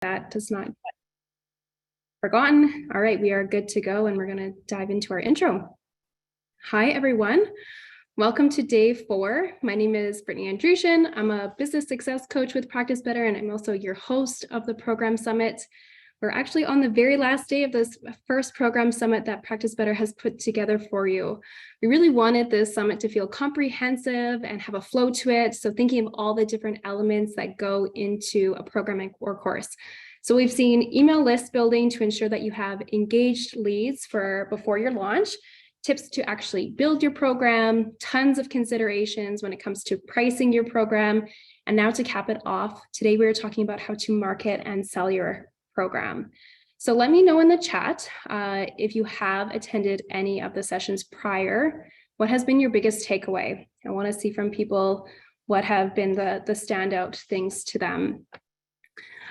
That does not get forgotten. All right, we are good to go, and we're going to dive into our intro. Hi, everyone. Welcome to day 4. My name is Brittany Andrushin. I'm a business success coach with Practice Better, and I'm also your host of the Program Summit. We're actually on the very last day of this first Program Summit that Practice Better has put together for you. We really wanted this summit to feel comprehensive and have a flow to it. So thinking of all the different elements that go into a program or course. So we've seen email list building to ensure that you have engaged leads for before your launch, tips to actually build your program, tons of considerations when it comes to pricing your program. And now to cap it off, today we're talking about how to market and sell your program. So let me know in the chat if you have attended any of the sessions prior, what has been your biggest takeaway? I want to see from people what have been the standout things to them.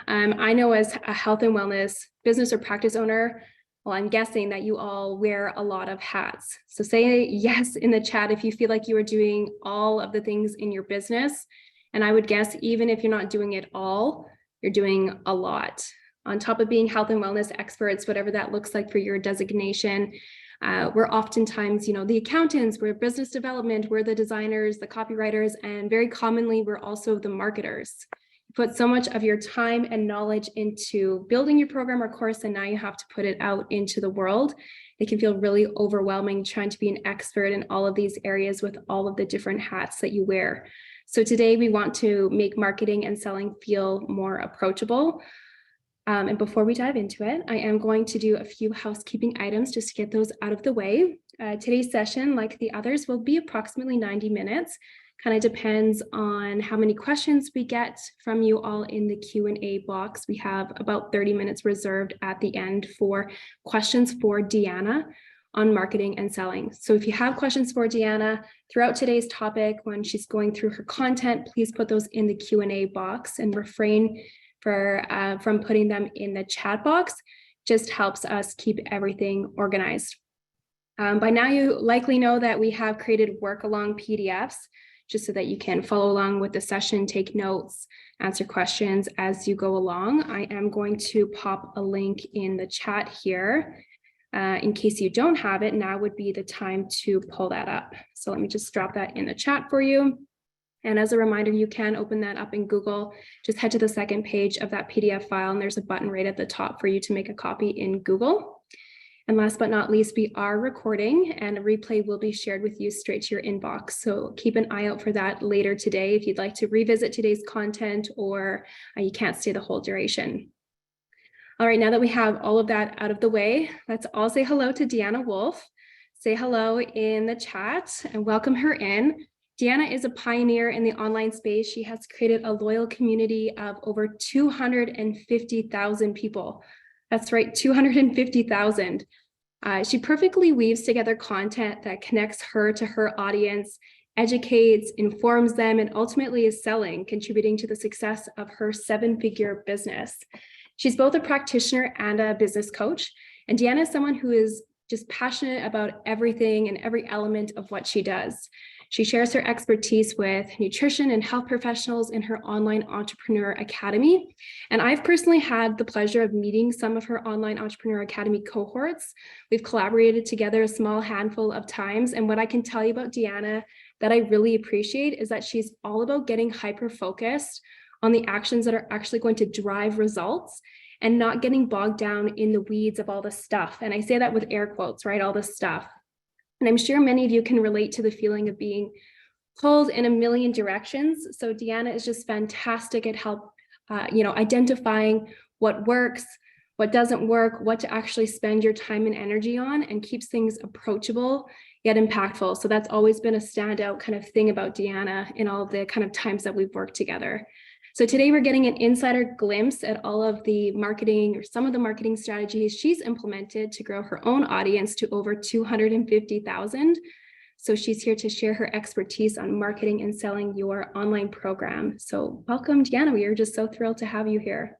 I know as a health and wellness business or practice owner, well, I'm guessing that you all wear a lot of hats. So say yes in the chat if you feel like you are doing all of the things in your business. And I would guess even if you're not doing it all, you're doing a lot. On top of being health and wellness experts, whatever that looks like for your designation, we're oftentimes, the accountants, we're business development, we're the designers, the copywriters, and very commonly, we're also the marketers. You put so much of your time and knowledge into building your program or course, and now you have to put it out into the world. It can feel really overwhelming trying to be an expert in all of these areas with all of the different hats that you wear. So today we want to make marketing and selling feel more approachable. And before we dive into it, I am going to do a few housekeeping items just to get those out of the way. Today's session, like the others, will be approximately 90 minutes. Kind of depends on how many questions we get from you all in the Q&A box. We have about 30 minutes reserved at the end for questions for Deanna on marketing and selling. So if you have questions for Deanna throughout today's topic, when she's going through her content, please put those in the Q&A box and refrain from putting them in the chat box. Just helps us keep everything organized. By now, you likely know that we have created work-along PDFs just so that you can follow along with the session, take notes, answer questions as you go along. I am going to pop a link in the chat here. In case you don't have it, now would be the time to pull that up. So let me just drop that in the chat for you. And as a reminder, you can open that up in Google. Just head to the second page of that PDF file, and there's a button right at the top for you to make a copy in Google. And last but not least, we are recording, and a replay will be shared with you straight to your inbox. So keep an eye out for that later today if you'd like to revisit today's content or you can't stay the whole duration. All right, now that we have all of that out of the way, let's all say hello to Deanna Wolfe. Say hello in the chat and welcome her in. Deanna is a pioneer in the online space. She has created a loyal community of over 250,000 people. That's right, 250,000. She perfectly weaves together content that connects her to her audience, educates, informs them, and ultimately is selling, contributing to the success of her 7-figure business. She's both a practitioner and a business coach. And Deanna is someone who is just passionate about everything and every element of what she does. She shares her expertise with nutrition and health professionals in her online entrepreneur academy. And I've personally had the pleasure of meeting some of her online entrepreneur academy cohorts. We've collaborated together a small handful of times. And what I can tell you about Deanna that I really appreciate is that she's all about getting hyper-focused on the actions that are actually going to drive results and not getting bogged down in the weeds of all the stuff. And I say that with air quotes, right? All the stuff. And I'm sure many of you can relate to the feeling of being pulled in a million directions. So Deanna is just fantastic at identifying what works, what doesn't work, what to actually spend your time and energy on, and keeps things approachable yet impactful. So that's always been a standout kind of thing about Deanna in all of the kind of times that we've worked together. So today we're getting an insider glimpse at all of the marketing or some of the marketing strategies she's implemented to grow her own audience to over 250,000. So she's here to share her expertise on marketing and selling your online program. So welcome, Deanna. We are just so thrilled to have you here.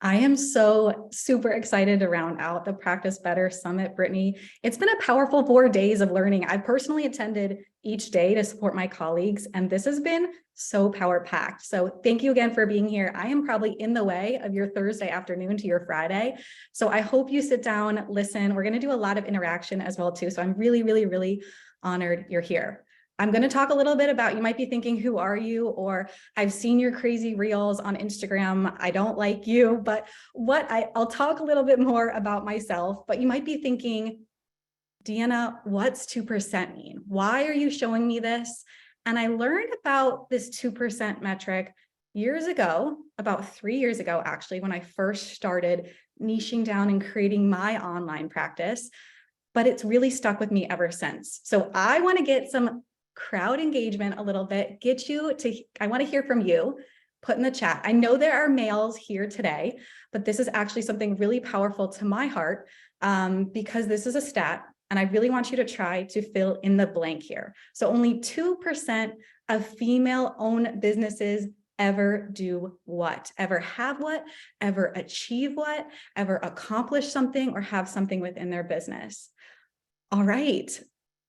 I am so super excited to round out the Practice Better Summit, Brittany. It's been a powerful 4 days of learning. I personally attended each day to support my colleagues, and this has been so power packed. So thank you again for being here. I am probably in the way of your Thursday afternoon to your Friday. So I hope you sit down, listen. We're going to do a lot of interaction as well too. So I'm really, really, really honored you're here. I'm going to talk a little bit about, you might be thinking, who are you? Or I've seen your crazy reels on Instagram. I don't like you, but I'll talk a little bit more about myself, but you might be thinking, Deanna, what's 2% mean? Why are you showing me this? And I learned about this 2% metric years ago, about 3 years ago, actually, when I first started niching down and creating my online practice, but it's really stuck with me ever since. So I want to get some crowd engagement a little bit, I want to hear from you. Put in the chat. I know there are males here today, but this is actually something really powerful to my heart because this is a stat, and I really want you to try to fill in the blank here. So only 2% of female-owned businesses ever do what? Ever have what? Ever achieve what? Ever accomplish something or have something within their business? All right,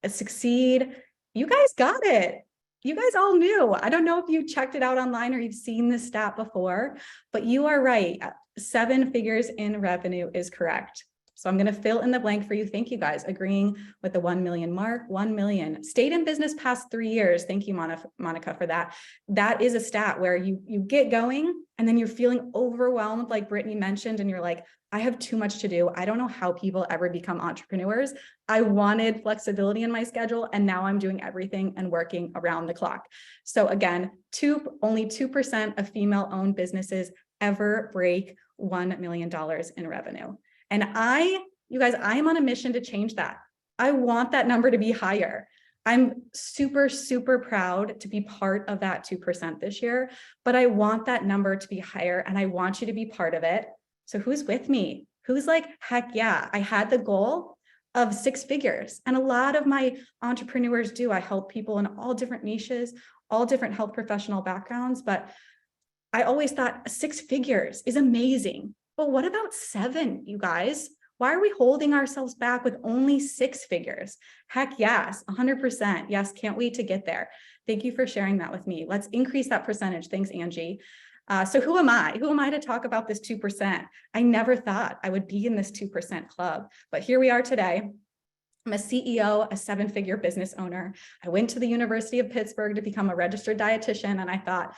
succeed. You guys got it. You guys all knew. I don't know if you checked it out online or you've seen this stat before, but you are right. 7 figures in revenue is correct. So I'm going to fill in the blank for you. Thank you guys agreeing with the 1 million mark. 1 million stayed in business past 3 years. Thank you, Monica, for that. That is a stat where you get going and then you're feeling overwhelmed, like Brittany mentioned, and you're like, I have too much to do. I don't know how people ever become entrepreneurs. I wanted flexibility in my schedule, and now I'm doing everything and working around the clock. So again, only 2% of female-owned businesses ever break $1 million in revenue. And you guys, I am on a mission to change that. I want that number to be higher. I'm super, super proud to be part of that 2% this year, but I want that number to be higher, and I want you to be part of it. So who's with me? Who's like, heck yeah, I had the goal of 6 figures. And a lot of my entrepreneurs do. I help people in all different niches, all different health professional backgrounds, but I always thought 6 figures is amazing. But what about 7, you guys? Why are we holding ourselves back with only 6 figures? Heck yes, 100%. Yes, can't wait to get there. Thank you for sharing that with me. Let's increase that percentage. Thanks, Angie. So who am I? Who am I to talk about this 2%? I never thought I would be in this 2% club, but here we are today. I'm a CEO, a 7-figure business owner. I went to the University of Pittsburgh to become a registered dietitian, and I thought,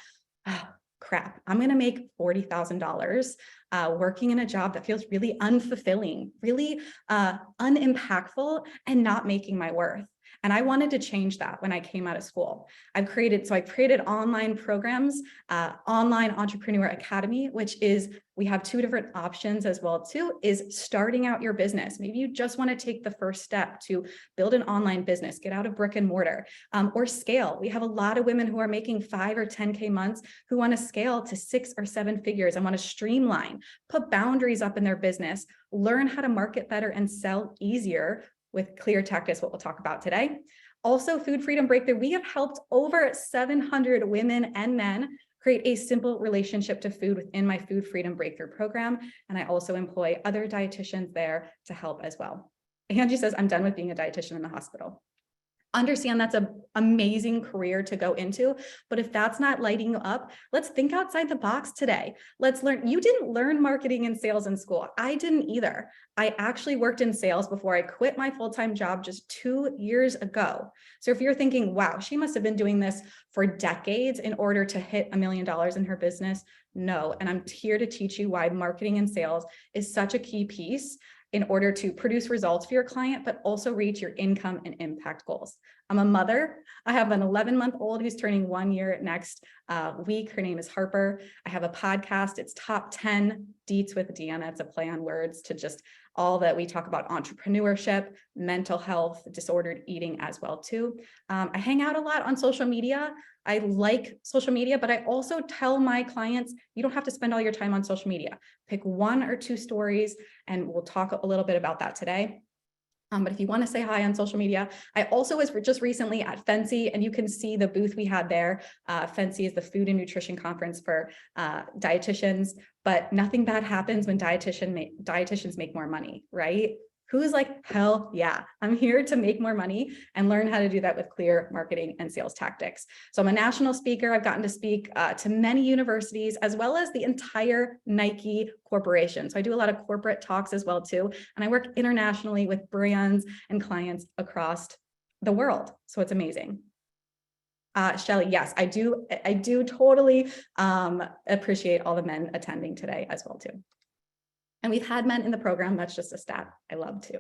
oh, crap, I'm going to make $40,000 working in a job that feels really unfulfilling, really unimpactful, and not making my worth. And I wanted to change that when I came out of school. I created online programs, Online Entrepreneur Academy, which is, we have 2 different options as well too, is starting out your business. Maybe you just want to take the first step to build an online business, get out of brick and mortar, or scale. We have a lot of women who are making 5 or 10K months who want to scale to 6 or 7 figures and want to streamline, put boundaries up in their business, learn how to market better and sell easier with clear tactics, what we'll talk about today. Also, Food Freedom Breakthrough, we have helped over 700 women and men create a simple relationship to food within my Food Freedom Breakthrough program. And I also employ other dietitians there to help as well. Angie says, I'm done with being a dietitian in the hospital. Understand that's an amazing career to go into, but if that's not lighting you up, let's think outside the box today. Let's learn. You didn't learn marketing and sales in school. I didn't either. I actually worked in sales before I quit my full-time job just 2 years ago. So if you're thinking, wow, she must have been doing this for decades in order to hit $1 million in her business, no. And I'm here to teach you why marketing and sales is such a key piece in order to produce results for your client, but also reach your income and impact goals. I'm a mother. I have an 11-month-old who's turning 1 year next week. Her name is Harper. I have a podcast. It's Top 10 Deets with Deanna. It's a play on words to just all that we talk about: entrepreneurship, mental health, disordered eating as well too. I hang out a lot on social media. I like social media, but I also tell my clients, you don't have to spend all your time on social media. Pick 1 or 2 stories, and we'll talk a little bit about that today. But if you want to say hi on social media, I also was just recently at Fancy, and you can see the booth we had there. Fancy is the food and nutrition conference for dietitians, but nothing bad happens when dietitians make more money, right? Who's like, hell yeah, I'm here to make more money and learn how to do that with clear marketing and sales tactics. So I'm a national speaker. I've gotten to speak to many universities, as well as the entire Nike corporation. So I do a lot of corporate talks as well too. And I work internationally with brands and clients across the world. So it's amazing. Shelly, yes, I do totally appreciate all the men attending today as well too. And we've had men in the program. That's just a stat I love too.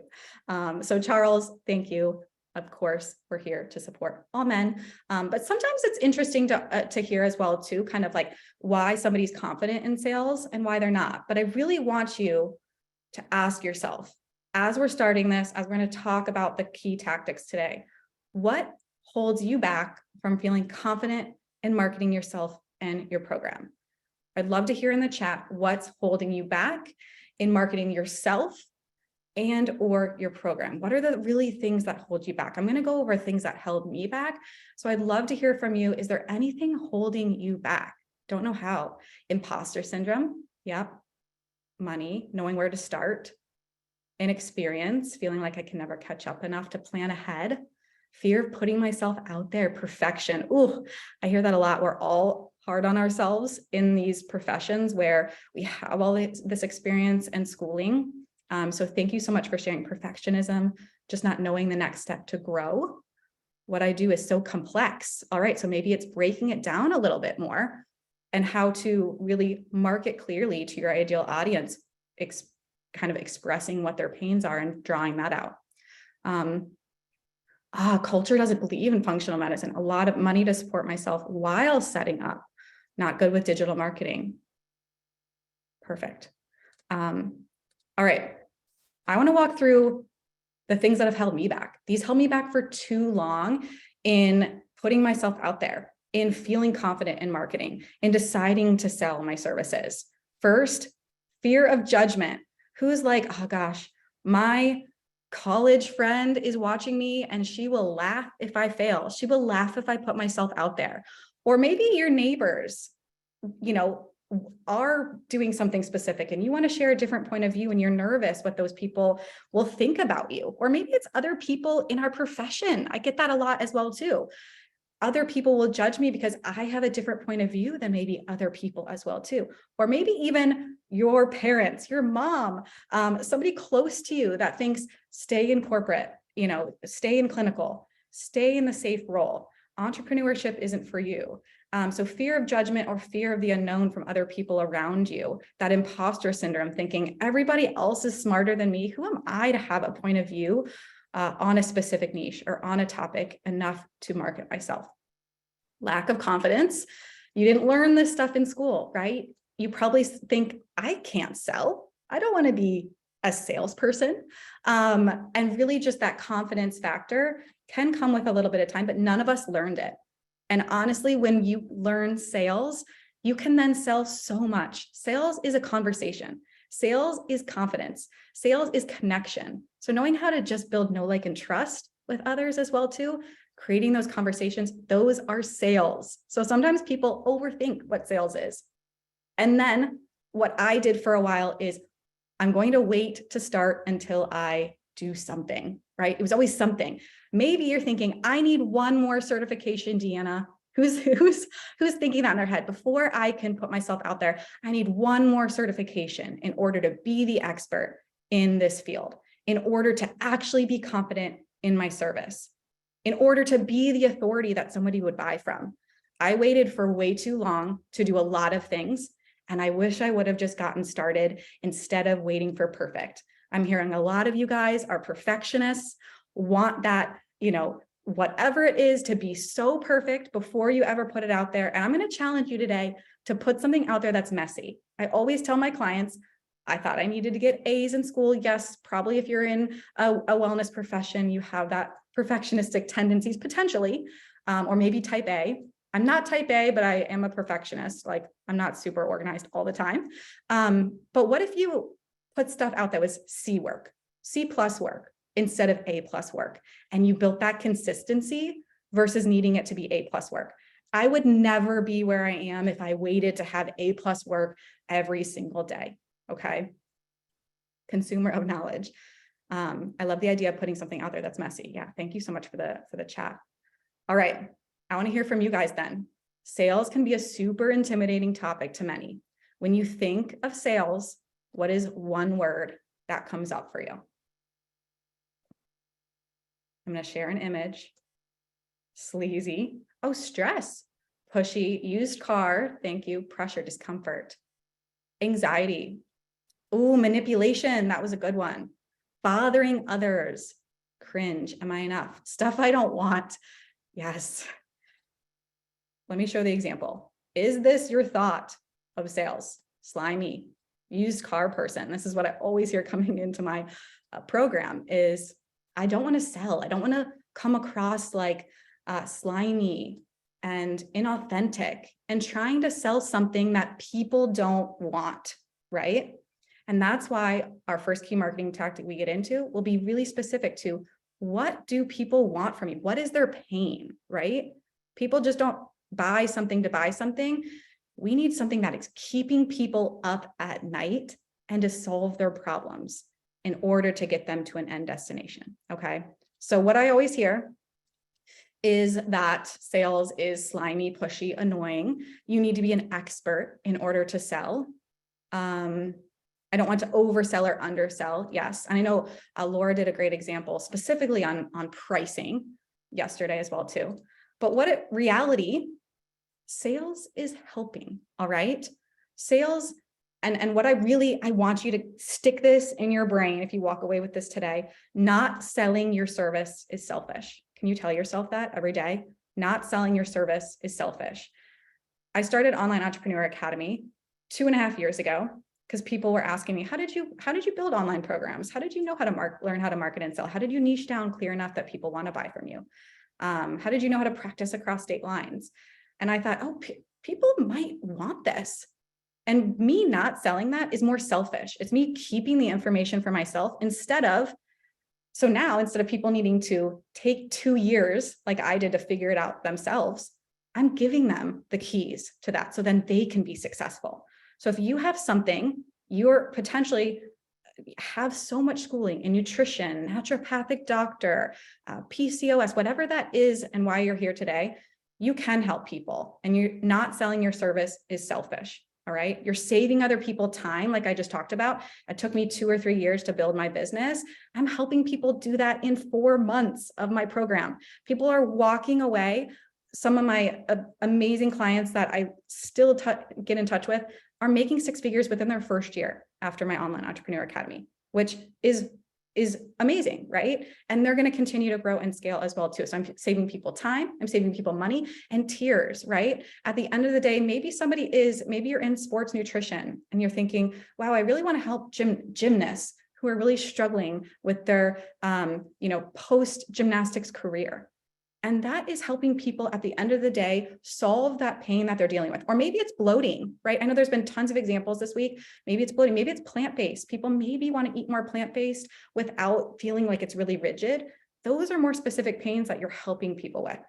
So Charles, thank you. Of course, we're here to support all men. But sometimes it's interesting to hear as well too, kind of like why somebody's confident in sales and why they're not. But I really want you to ask yourself, as we're starting this, as we're going to talk about the key tactics today, what holds you back from feeling confident in marketing yourself and your program? I'd love to hear in the chat what's holding you back in marketing yourself and or your program. What are the really things that hold you back? I'm going to go over things that held me back. So I'd love to hear from you. Is there anything holding you back? Don't know how. Imposter syndrome. Yep. Money, knowing where to start. Inexperience, feeling like I can never catch up enough to plan ahead. Fear of putting myself out there. Perfection. Ooh, I hear that a lot. We're all hard on ourselves in these professions where we have all this experience and schooling. So thank you so much for sharing perfectionism, just not knowing the next step to grow. What I do is so complex. All right, so maybe it's breaking it down a little bit more and how to really market clearly to your ideal audience, kind of expressing what their pains are and drawing that out. Culture doesn't believe in functional medicine. A lot of money to support myself while setting up. Not good with digital marketing. Perfect. All right. I want to walk through the things that have held me back. These held me back for too long in putting myself out there, in feeling confident in marketing, in deciding to sell my services. First, fear of judgment. Who's like, oh gosh, my college friend is watching me and she will laugh if I fail. She will laugh if I put myself out there. Or maybe your neighbors, are doing something specific and you want to share a different point of view and you're nervous what those people will think about you. Or maybe it's other people in our profession. I get that a lot as well too. Other people will judge me because I have a different point of view than maybe other people as well too. Or maybe even your parents, your mom, somebody close to you that thinks stay in corporate, stay in clinical, stay in the safe role. Entrepreneurship isn't for you. So fear of judgment or fear of the unknown from other people around you, that imposter syndrome, thinking everybody else is smarter than me. Who am I to have a point of view on a specific niche or on a topic enough to market myself? Lack of confidence. You didn't learn this stuff in school, right? You probably think, I can't sell. I don't want to be a salesperson. And really just that confidence factor can come with a little bit of time, but none of us learned it. And honestly, when you learn sales, you can then sell so much. Sales is a conversation. Sales is confidence. Sales is connection. So knowing how to just build know, like, and trust with others as well too, creating those conversations, those are sales. So sometimes people overthink what sales is. And then what I did for a while is I'm going to wait to start until I do something, right? It was always something. Maybe you're thinking, I need one more certification, Deanna. Who's thinking that in their head? Before I can put myself out there, I need one more certification in order to be the expert in this field, in order to actually be confident in my service, in order to be the authority that somebody would buy from. I waited for way too long to do a lot of things, and I wish I would have just gotten started instead of waiting for perfect. I'm hearing a lot of you guys are perfectionists, want that, whatever it is to be so perfect before you ever put it out there. And I'm going to challenge you today to put something out there that's messy. I always tell my clients, I thought I needed to get A's in school. Yes, probably if you're in a wellness profession, you have that perfectionistic tendencies potentially, or maybe type A. I'm not type A, but I am a perfectionist. Like, I'm not super organized all the time. But what if you put stuff out that was C work, C+ work, instead of A+ work. And you built that consistency versus needing it to be A+ work. I would never be where I am if I waited to have A+ work every single day. Okay. Consumer of knowledge. I love the idea of putting something out there that's messy. Yeah. Thank you so much for the chat. All right. I want to hear from you guys then. Sales can be a super intimidating topic to many. When you think of sales, what is one word that comes up for you? I'm going to share an image. Sleazy. Oh, stress. Pushy. Used car. Thank you. Pressure, discomfort. Anxiety. Oh, manipulation. That was a good one. Bothering others. Cringe. Am I enough? Stuff I don't want. Yes. Let me show the example. Is this your thought of sales? Slimy. Used car person. This is what I always hear coming into my program is I don't want to sell. I don't want to come across like slimy and inauthentic and trying to sell something that people don't want, right? And that's why our first key marketing tactic we get into will be really specific to what do people want from you? What is their pain, right? People just don't buy something to buy something. We need something that is keeping people up at night and to solve their problems in order to get them to an end destination, okay? So what I always hear is that sales is slimy, pushy, annoying. You need to be an expert in order to sell. I don't want to oversell or undersell. Yes. And I know Laura did a great example specifically on pricing yesterday as well too. But reality, sales is helping. All right. Sales. And what I want you to stick this in your brain. If you walk away with this today, not selling your service is selfish. Can you tell yourself that every day? Not selling your service is selfish. I started Online Entrepreneur Academy 2.5 years ago because people were asking me, how did you build online programs? How did you know how to learn how to market and sell? How did you niche down clear enough that people want to buy from you? How did you know how to practice across state lines? And I thought, oh, people might want this. And me not selling that is more selfish. It's me keeping the information for myself instead of people needing to take 2 years like I did to figure it out themselves, I'm giving them the keys to that so then they can be successful. So if you have something, you're potentially have so much schooling in nutrition, naturopathic doctor, PCOS, whatever that is and why you're here today, you can help people and you're not selling your service is selfish. All right. You're saving other people time. Like I just talked about, it took me 2 or 3 years to build my business. I'm helping people do that in 4 months of my program. People are walking away. Some of my amazing clients that I still get in touch with are making 6 figures within their first year after my Online Entrepreneur Academy, which is amazing, right? And they're going to continue to grow and scale as well too. So I'm saving people time, I'm saving people money and tears, right? At the end of the day, maybe you're in sports nutrition and you're thinking, wow, I really want to help gymnasts who are really struggling with their, post gymnastics career. And that is helping people at the end of the day solve that pain that they're dealing with. Or maybe it's bloating, right? I know there's been tons of examples this week. Maybe it's bloating, maybe it's plant-based. People maybe want to eat more plant-based without feeling like it's really rigid. Those are more specific pains that you're helping people with.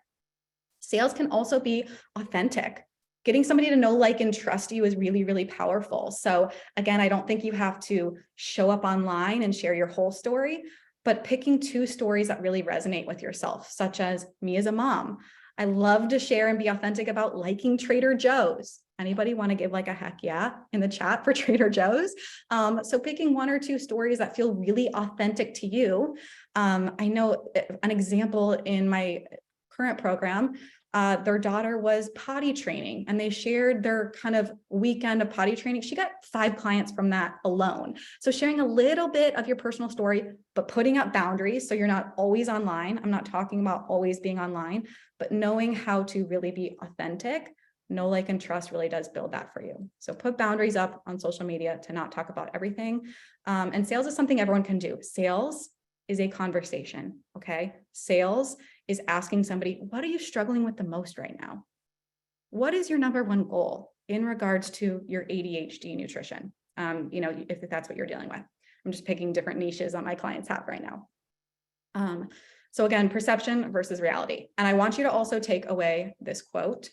Sales can also be authentic. Getting somebody to know, like, and trust you is really, really powerful. So again, I don't think you have to show up online and share your whole story, but picking 2 stories that really resonate with yourself, such as me as a mom. I love to share and be authentic about liking Trader Joe's. Anybody want to give like a heck yeah in the chat for Trader Joe's? So picking 1 or 2 stories that feel really authentic to you. I know an example in my current program, their daughter was potty training and they shared their kind of weekend of potty training. She got 5 clients from that alone. So sharing a little bit of your personal story, but putting up boundaries. So you're not always online. I'm not talking about always being online, but knowing how to really be authentic. Know, like, and trust really does build that for you. So put boundaries up on social media to not talk about everything. And sales is something everyone can do. Sales is a conversation. Okay. Sales is asking somebody, what are you struggling with the most right now? What is your number 1 goal in regards to your ADHD nutrition? If that's what you're dealing with. I'm just picking different niches on my client's hat right now. So again, perception versus reality. And I want you to also take away this quote.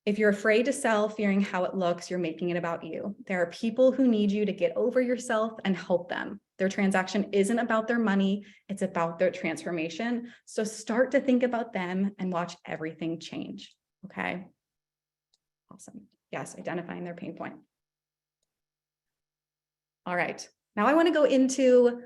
If you're afraid to sell, fearing how it looks, you're making it about you. There are people who need you to get over yourself and help them. Their transaction isn't about their money, it's about their transformation. So start to think about them and watch everything change. Okay. Awesome. Yes, identifying their pain point. All right. Now I want to go into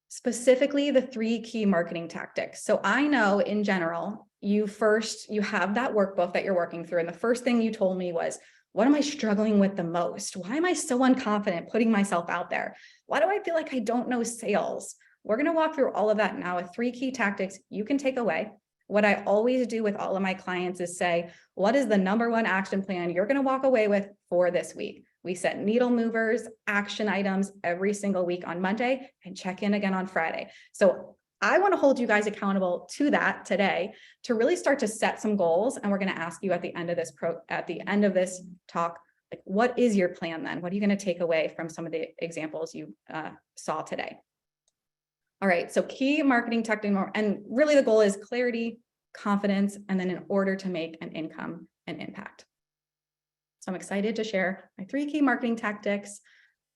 specifically the 3 key marketing tactics. So I know in general, you have that workbook that you're working through. And the first thing you told me was, what am I struggling with the most? Why am I so unconfident putting myself out there? Why do I feel like I don't know sales? We're going to walk through all of that now with 3 key tactics you can take away. What I always do with all of my clients is say, what is the number 1 action plan you're going to walk away with for this week? We set needle movers, action items every single week on Monday and check in again on Friday. So I want to hold you guys accountable to that today to really start to set some goals. And we're going to ask you at the end of this talk, like, what is your plan then? What are you going to take away from some of the examples you saw today? All right, so key marketing tactic, and really the goal is clarity, confidence, and then in order to make an income and impact. So I'm excited to share my 3 key marketing tactics.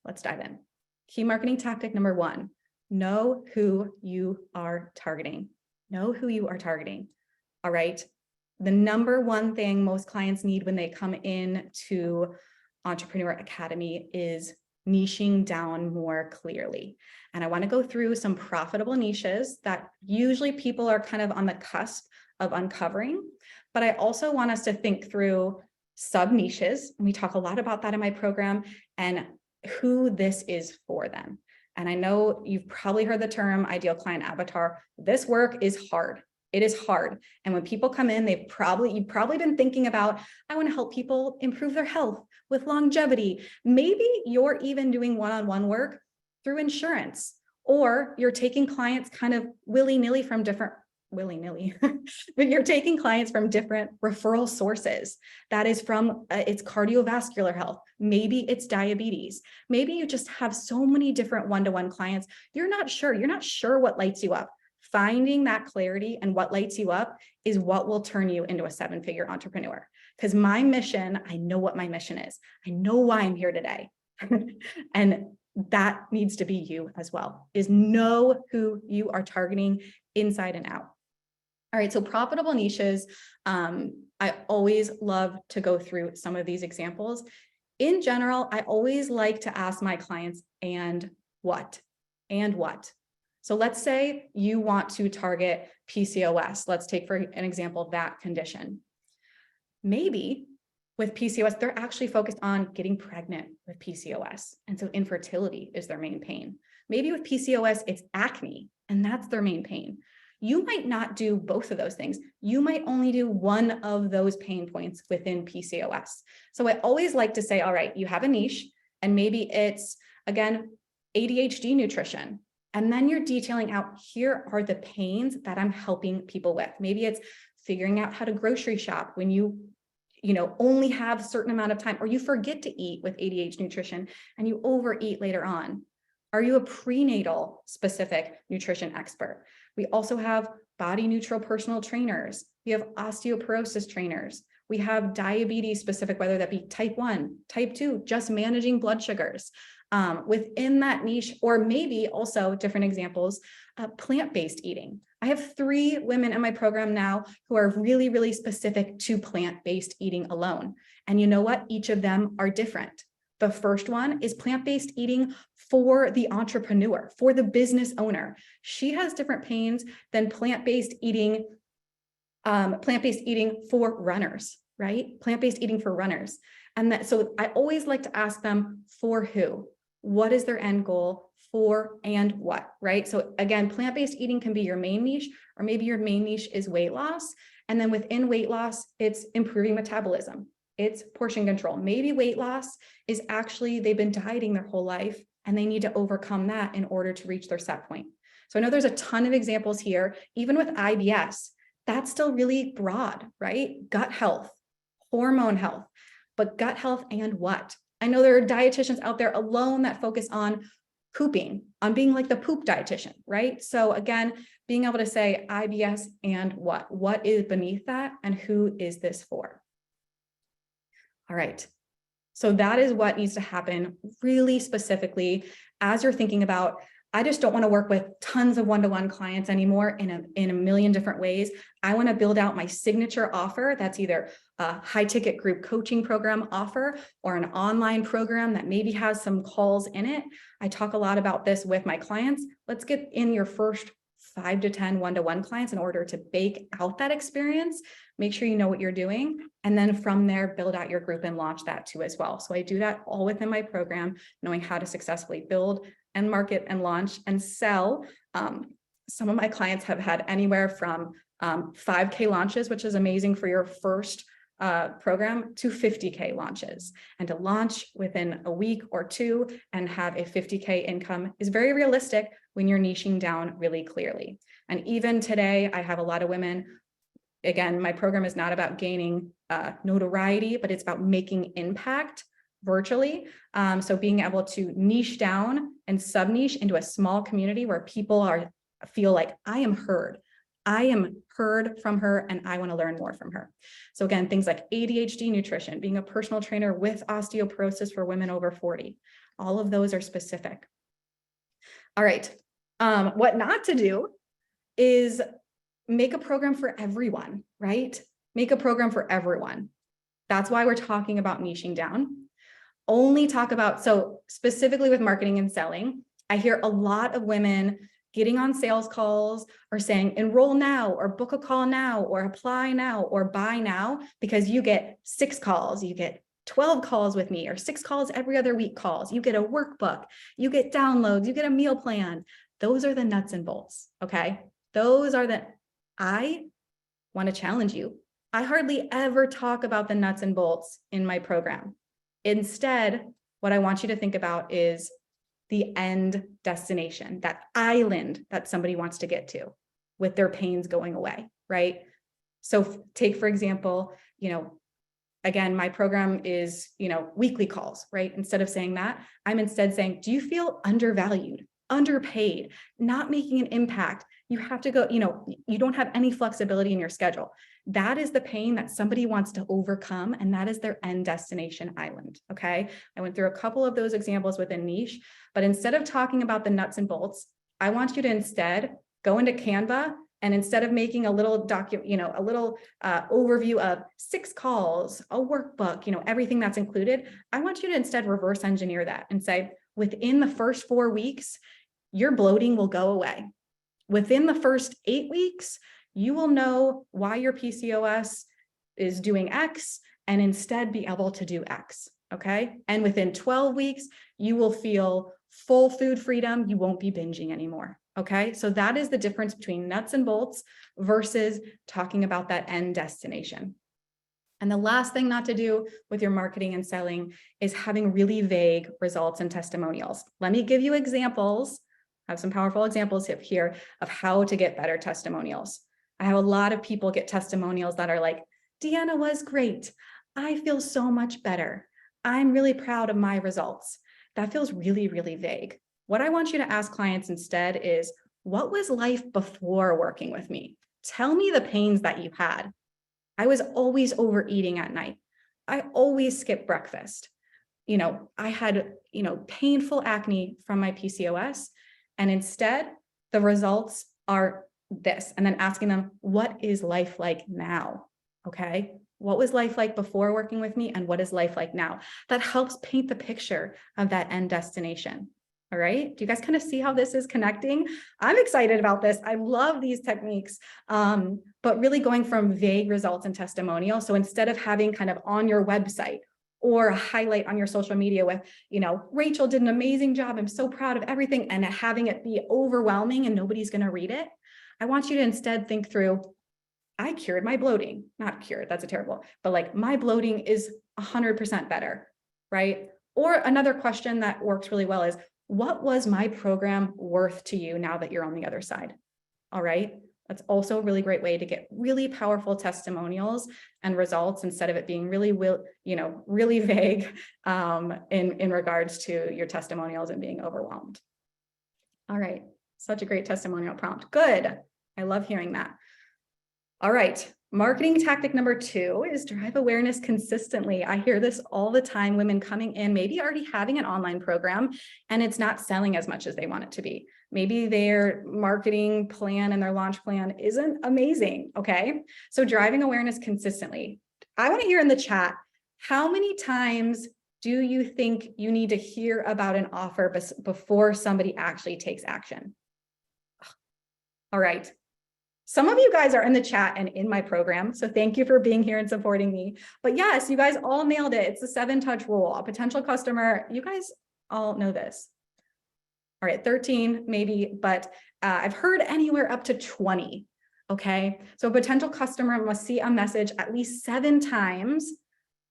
Let's dive in. Key marketing tactic number 1, know who you are targeting. Know who you are targeting. All right. The number 1 thing most clients need when they come in to Entrepreneur Academy is niching down more clearly. And I want to go through some profitable niches that usually people are kind of on the cusp of uncovering. But I also want us to think through sub niches. And we talk a lot about that in my program and who this is for them. And I know you've probably heard the term ideal client avatar. This work is hard. It is hard. And when people come in, you've probably been thinking about, I want to help people improve their health with longevity. Maybe you're even doing one-on-one work through insurance, or you're taking clients kind of willy-nilly, but you're taking clients from different referral sources. That is from it's cardiovascular health. Maybe it's diabetes. Maybe you just have so many different one-to-one clients. You're not sure what lights you up. Finding that clarity and what lights you up is what will turn you into a 7-figure entrepreneur. Because my mission, I know what my mission is. I know why I'm here today. And that needs to be you as well, is know who you are targeting inside and out. All right, so profitable niches. I always love to go through some of these examples. In general, I always like to ask my clients, and what? And what? So let's say you want to target PCOS. Let's take for an example that condition. Maybe with PCOS, they're actually focused on getting pregnant with PCOS. And so infertility is their main pain. Maybe with PCOS, it's acne, and that's their main pain. You might not do both of those things. You might only do one of those pain points within PCOS. So I always like to say, all right, you have a niche, and maybe it's, again, ADHD nutrition. And then you're detailing out, here are the pains that I'm helping people with. Maybe it's figuring out how to grocery shop when you only have a certain amount of time, or you forget to eat with ADHD nutrition and you overeat later on. Are you a prenatal specific nutrition expert? We also have body neutral personal trainers. We have osteoporosis trainers. We have diabetes specific, whether that be type 1, type 2, just managing blood sugars. Within that niche, or maybe also different examples, plant-based eating. I have 3 women in my program now who are really, really specific to plant-based eating alone. And you know what? Each of them are different. The first one is plant-based eating for the entrepreneur, for the business owner. She has different pains than plant-based eating for runners, right? Plant-based eating for runners. And so I always like to ask them, for who? What is their end goal? For and what, right? So again, plant-based eating can be your main niche, or maybe your main niche is weight loss. And then within weight loss, it's improving metabolism. It's portion control. Maybe weight loss is actually, they've been dieting their whole life and they need to overcome that in order to reach their set point. So I know there's a ton of examples here, even with IBS, that's still really broad, right? Gut health, hormone health, but gut health and what? I know there are dietitians out there alone that focus on pooping, on being like the poop dietitian, right? So again, being able to say IBS and what is beneath that and who is this for? All right. So that is what needs to happen really specifically as you're thinking about, I just don't want to work with tons of one-to-one clients anymore in a million different ways. I want to build out my signature offer. That's either a high ticket group coaching program offer or an online program that maybe has some calls in it. I talk a lot about this with my clients. Let's get in your first 5 to 10 one-to-one clients in order to bake out that experience. Make sure you know what you're doing. And then from there, build out your group and launch that too as well. So I do that all within my program, knowing how to successfully build and market and launch and sell. Some of my clients have had anywhere from 5K launches, which is amazing for your first program, to 50K launches. And to launch within a week or two and have a 50K income is very realistic when you're niching down really clearly. And even today, I have a lot of women. Again, my program is not about gaining notoriety, but it's about making impact virtually. So being able to niche down and sub-niche into a small community where people feel like I am heard from her and I want to learn more from her. So again, things like ADHD nutrition, being a personal trainer with osteoporosis for women over 40. All of those are specific. All right. What not to do is make a program for everyone, right? Make a program for everyone. That's why we're talking about niching down. Only talk about, so specifically with marketing and selling, I hear a lot of women getting on sales calls or saying, enroll now, or book a call now, or apply now, or buy now, because you get 6 calls, you get 12 calls with me, or 6 calls every other week calls. You get a workbook, you get downloads, you get a meal plan. Those are the nuts and bolts, okay? I want to challenge you. I hardly ever talk about the nuts and bolts in my program. Instead, what I want you to think about is the end destination, that island that somebody wants to get to with their pains going away, right? So take, for example, again, my program is, weekly calls, right? Instead of saying that, I'm instead saying, do you feel undervalued, underpaid, not making an impact? You have to go, you don't have any flexibility in your schedule. That is the pain that somebody wants to overcome, and that is their end destination island, okay? I went through a couple of those examples within niche, but instead of talking about the nuts and bolts, I want you to instead go into Canva, and instead of making a little overview of 6 calls, a workbook, everything that's included, I want you to instead reverse engineer that and say, within the first 4 weeks, your bloating will go away. Within the first 8 weeks, you will know why your PCOS is doing X and instead be able to do X, okay? And within 12 weeks, you will feel full food freedom. You won't be binging anymore, okay? So that is the difference between nuts and bolts versus talking about that end destination. And the last thing not to do with your marketing and selling is having really vague results and testimonials. Let me give you examples. I have some powerful examples here of how to get better testimonials. I have a lot of people get testimonials that are like, Deanna was great. I feel so much better. I'm really proud of my results. That feels really, really vague. What I want you to ask clients instead is, what was life before working with me? Tell me the pains that you had. I was always overeating at night. I always skipped breakfast. I had, painful acne from my PCOS. And instead, the results are this. And then asking them, what is life like now? Okay. What was life like before working with me? And what is life like now? That helps paint the picture of that end destination. All right. Do you guys kind of see how this is connecting? I'm excited about this. I love these techniques, but really going from vague results and testimonials. So instead of having kind of on your website or a highlight on your social media with, Rachel did an amazing job, I'm so proud of everything, and having it be overwhelming and nobody's going to read it, I want you to instead think through, I cured my bloating, not cured, that's a terrible, but like my bloating is 100% better, right? Or another question that works really well is, what was my program worth to you now that you're on the other side? All right. That's also a really great way to get really powerful testimonials and results instead of it being really, really vague in regards to your testimonials and being overwhelmed. All right. Such a great testimonial prompt. Good. I love hearing that. All right. Marketing tactic number 2 is drive awareness consistently. I hear this all the time, women coming in, maybe already having an online program, and it's not selling as much as they want it to be. Maybe their marketing plan and their launch plan isn't amazing. Okay. So driving awareness consistently. I want to hear in the chat, how many times do you think you need to hear about an offer before somebody actually takes action? All right. Some of you guys are in the chat and in my program, so thank you for being here and supporting me. But yes, you guys all nailed it. It's the 7-touch rule. A potential customer, you guys all know this. All right, 13 maybe, but I've heard anywhere up to 20, okay? So a potential customer must see a message at least 7 times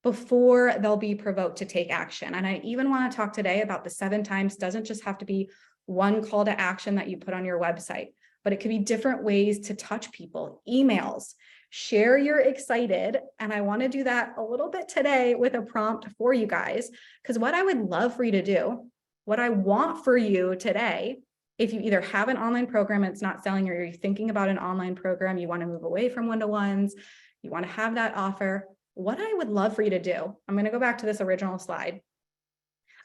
before they'll be provoked to take action. And I even want to talk today about the 7 times. Doesn't just have to be one call to action that you put on your website, but it could be different ways to touch people, emails, share you're excited. And I want to do that a little bit today with a prompt for you guys, because what I would love for you to do, what I want for you today, if you either have an online program and it's not selling, or you're thinking about an online program, you want to move away from one-to-ones, you want to have that offer, what I would love for you to do, I'm going to go back to this original slide.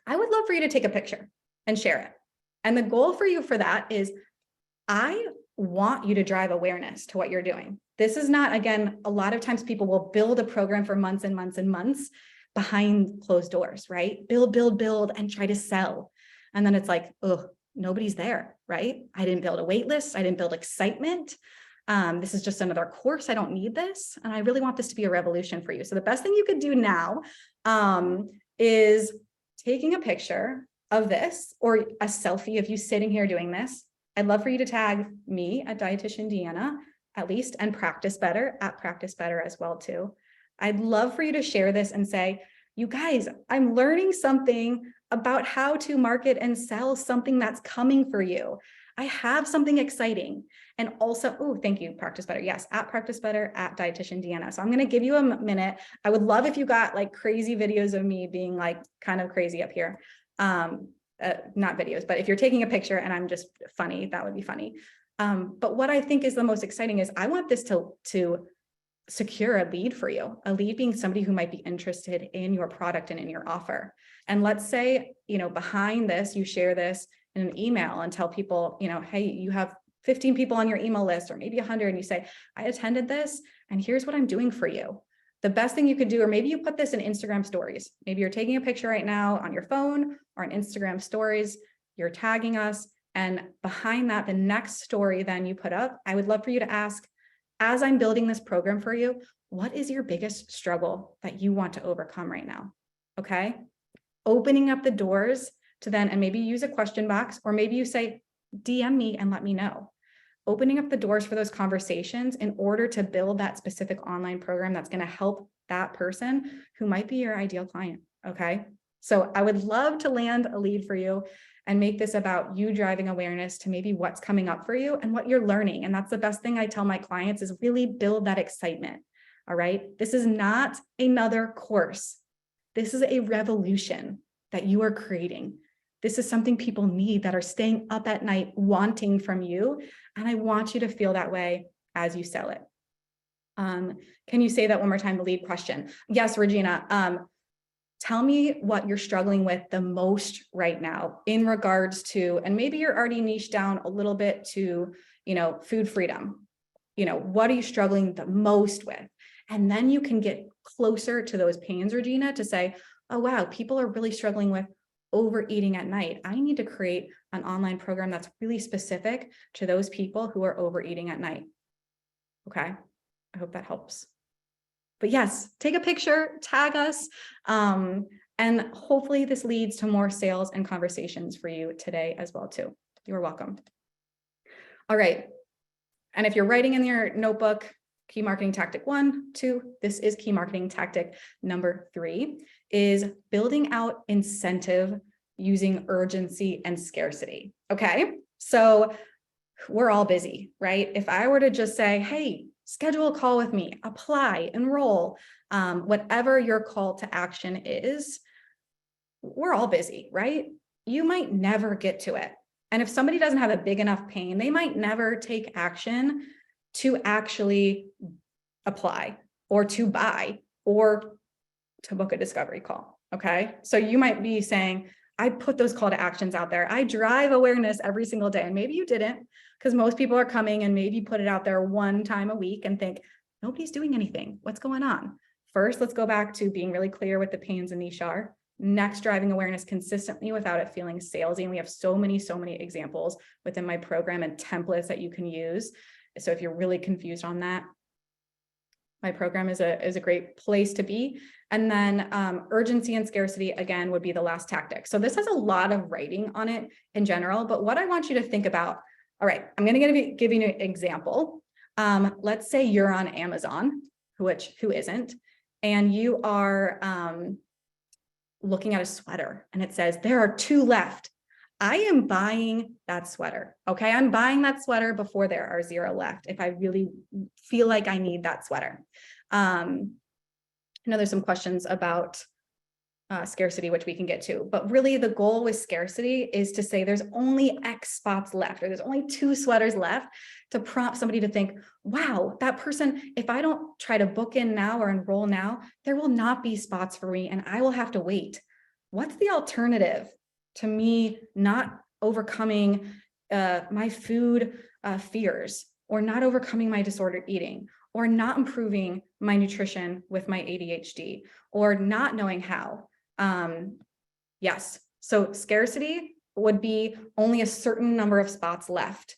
I would love for you to take a picture and share it. And the goal for you for that is, I want you to drive awareness to what you're doing. This is not, again, a lot of times people will build a program for months and months and months behind closed doors, right? Build, and try to sell. And then it's like, oh, nobody's there, right? I didn't build a wait list. I didn't build excitement. This is just another course. I don't need this. And I really want this to be a revolution for you. So the best thing you could do now is taking a picture of this, or a selfie of you sitting here doing this. I'd love for you to tag me at Dietitian Deanna, at least, and Practice Better at Practice Better as well too. I'd love for you to share this and say, you guys, I'm learning something about how to market and sell something that's coming for you. I have something exciting. And also, oh, thank you, Practice Better. Yes, at Practice Better at Dietitian Deanna. So I'm going to give you a minute. I would love if you got like crazy videos of me being like kind of crazy up here. Not videos, but if you're taking a picture and I'm just funny, that would be funny. But what I think is the most exciting is I want this to secure a lead for you, a lead being somebody who might be interested in your product and in your offer. And let's say, behind this, you share this in an email and tell people, hey, you have 15 people on your email list, or maybe 100, and you say, I attended this and here's what I'm doing for you. The best thing you could do, or maybe you put this in Instagram stories. Maybe you're taking a picture right now on your phone or on Instagram stories, you're tagging us. And behind that, the next story then you put up, I would love for you to ask, as I'm building this program for you, what is your biggest struggle that you want to overcome right now? Okay. Opening up the doors to then, and maybe use a question box, or maybe you say, DM me and let me know. Opening up the doors for those conversations in order to build that specific online program that's going to help that person who might be your ideal client. Okay. So I would love to land a lead for you and make this about you driving awareness to maybe what's coming up for you and what you're learning. And that's the best thing I tell my clients is really build that excitement. All right. This is not another course. This is a revolution that you are creating. This is something people need, that are staying up at night wanting from you. And I want you to feel that way as you sell it. Can you say that one more time, the lead question? Yes, Regina. Tell me what you're struggling with the most right now in regards to, and maybe you're already niched down a little bit to, food freedom. What are you struggling the most with? And then you can get closer to those pains, Regina, to say, oh, wow, people are really struggling with overeating at night. I need to create an online program that's really specific to those people who are overeating at night. Okay. I hope that helps. But yes, take a picture, tag us, and hopefully this leads to more sales and conversations for you today as well too. You're welcome. All right. And if you're writing in your notebook, key marketing tactic 1, 2, this is key marketing tactic number 3, is building out incentive using urgency and scarcity. Okay. So we're all busy, right? If I were to just say, hey, schedule a call with me, apply, enroll, whatever your call to action is, we're all busy, right? You might never get to it. And if somebody doesn't have a big enough pain, they might never take action to actually apply or to buy or to book a discovery call. Okay. So you might be saying, I put those call to actions out there. I drive awareness every single day. And maybe you didn't, because most people are coming and maybe put it out there one time a week and think, nobody's doing anything. What's going on? First, let's go back to being really clear what the pains and niche are. Next, driving awareness consistently without it feeling salesy. And we have so many examples within my program and templates that you can use. So if you're really confused on that, my program is a great place to be. And then urgency and scarcity, again, would be the last tactic. So this has a lot of writing on it in general, but what I want you to think about, all right, I'm going to give you an example. Let's say you're on Amazon, who isn't, and you are looking at a sweater and it says, there are 2 left. I am buying that sweater. Okay. I'm buying that sweater before there are 0 left. If I really feel like I need that sweater. I know there's some questions about scarcity, which we can get to, but really the goal with scarcity is to say there's only X spots left, or there's only 2 sweaters left, to prompt somebody to think, wow, that person, if I don't try to book in now or enroll now, there will not be spots for me and I will have to wait. What's the alternative to me not overcoming my food fears, or not overcoming my disordered eating, or not improving my nutrition with my ADHD, or not knowing how? Yes. So scarcity would be only a certain number of spots left.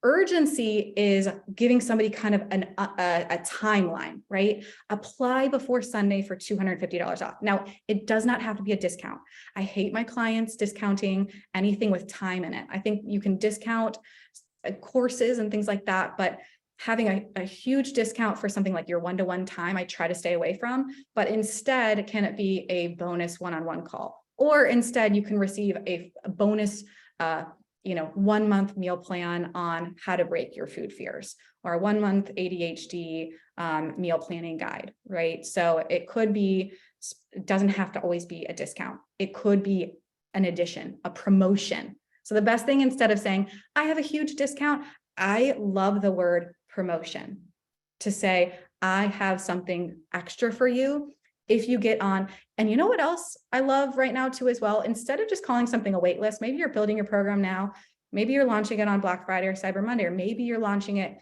Urgency is giving somebody kind of a timeline, right? Apply before Sunday for $250 off. Now, it does not have to be a discount. I hate my clients discounting anything with time in it. I think you can discount courses and things like that, but having a huge discount for something like your one-to-one time, I try to stay away from. But instead, can it be a bonus one-on-one call? Or instead, you can receive a bonus 1-month meal plan on how to break your food fears, or a 1-month ADHD meal planning guide, right? So it could be, it doesn't have to always be a discount. It could be an addition, a promotion. So the best thing, instead of saying, I have a huge discount, I love the word promotion, to say, I have something extra for you if you get on. And you know what else I love right now too as well? Instead of just calling something a wait list, maybe you're building your program now, maybe you're launching it on Black Friday or Cyber Monday, or maybe you're launching it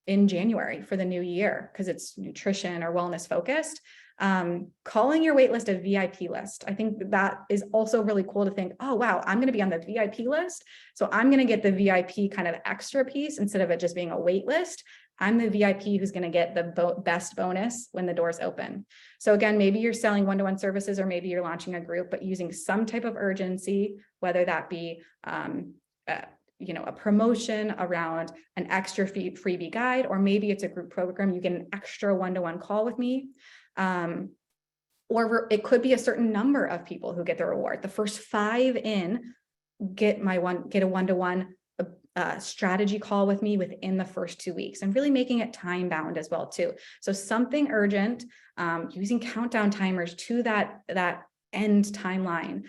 in January for the new year because it's nutrition or wellness focused. Calling your wait list a VIP list. I think that is also really cool to think, oh, wow, I'm going to be on the VIP list. So I'm going to get the VIP kind of extra piece instead of it just being a wait list. I'm the VIP who's going to get the best bonus when the doors open. So again, maybe you're selling one-to-one services, or maybe you're launching a group, but using some type of urgency, whether that be a promotion around an extra freebie guide, or maybe it's a group program, you get an extra one-to-one call with me. Or it could be a certain number of people who get the reward. The first 5 in get a one-to-one strategy call with me within the first 2 weeks, and really making it time bound as well too. So something urgent, using countdown timers to that end timeline,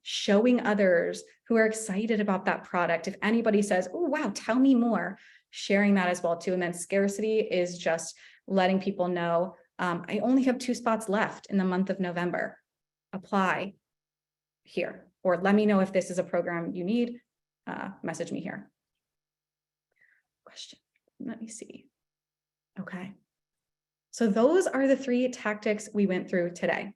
showing others who are excited about that product. If anybody says, oh, wow, tell me more, sharing that as well too. And then scarcity is just letting people know, I only have 2 spots left in the month of November. Apply here, or let me know if this is a program you need. Message me here. Question. Let me see. Okay. So those are the 3 tactics we went through today.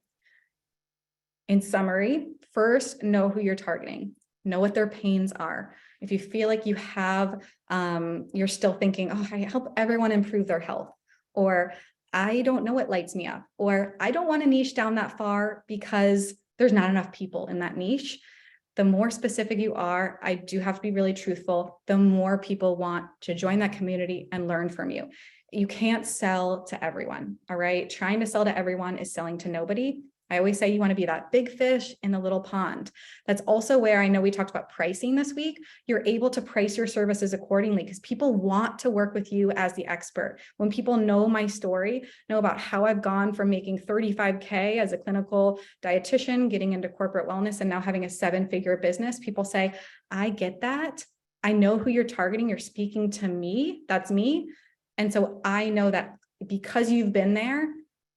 In summary, first, know who you're targeting. Know what their pains are. If you feel like you have, you're still thinking, oh, I help everyone improve their health, or I don't know what lights me up, or I don't want to niche down that far because there's not enough people in that niche. The more specific you are, I do have to be really truthful, the more people want to join that community and learn from you. You can't sell to everyone, all right? Trying to sell to everyone is selling to nobody. I always say you want to be that big fish in the little pond. That's also where I know we talked about pricing this week. You're able to price your services accordingly because people want to work with you as the expert. When people know my story, know about how I've gone from making 35K as a clinical dietitian, getting into corporate wellness, and now having a 7-figure business, people say, I get that. I know who you're targeting. You're speaking to me. That's me. And so I know that because you've been there,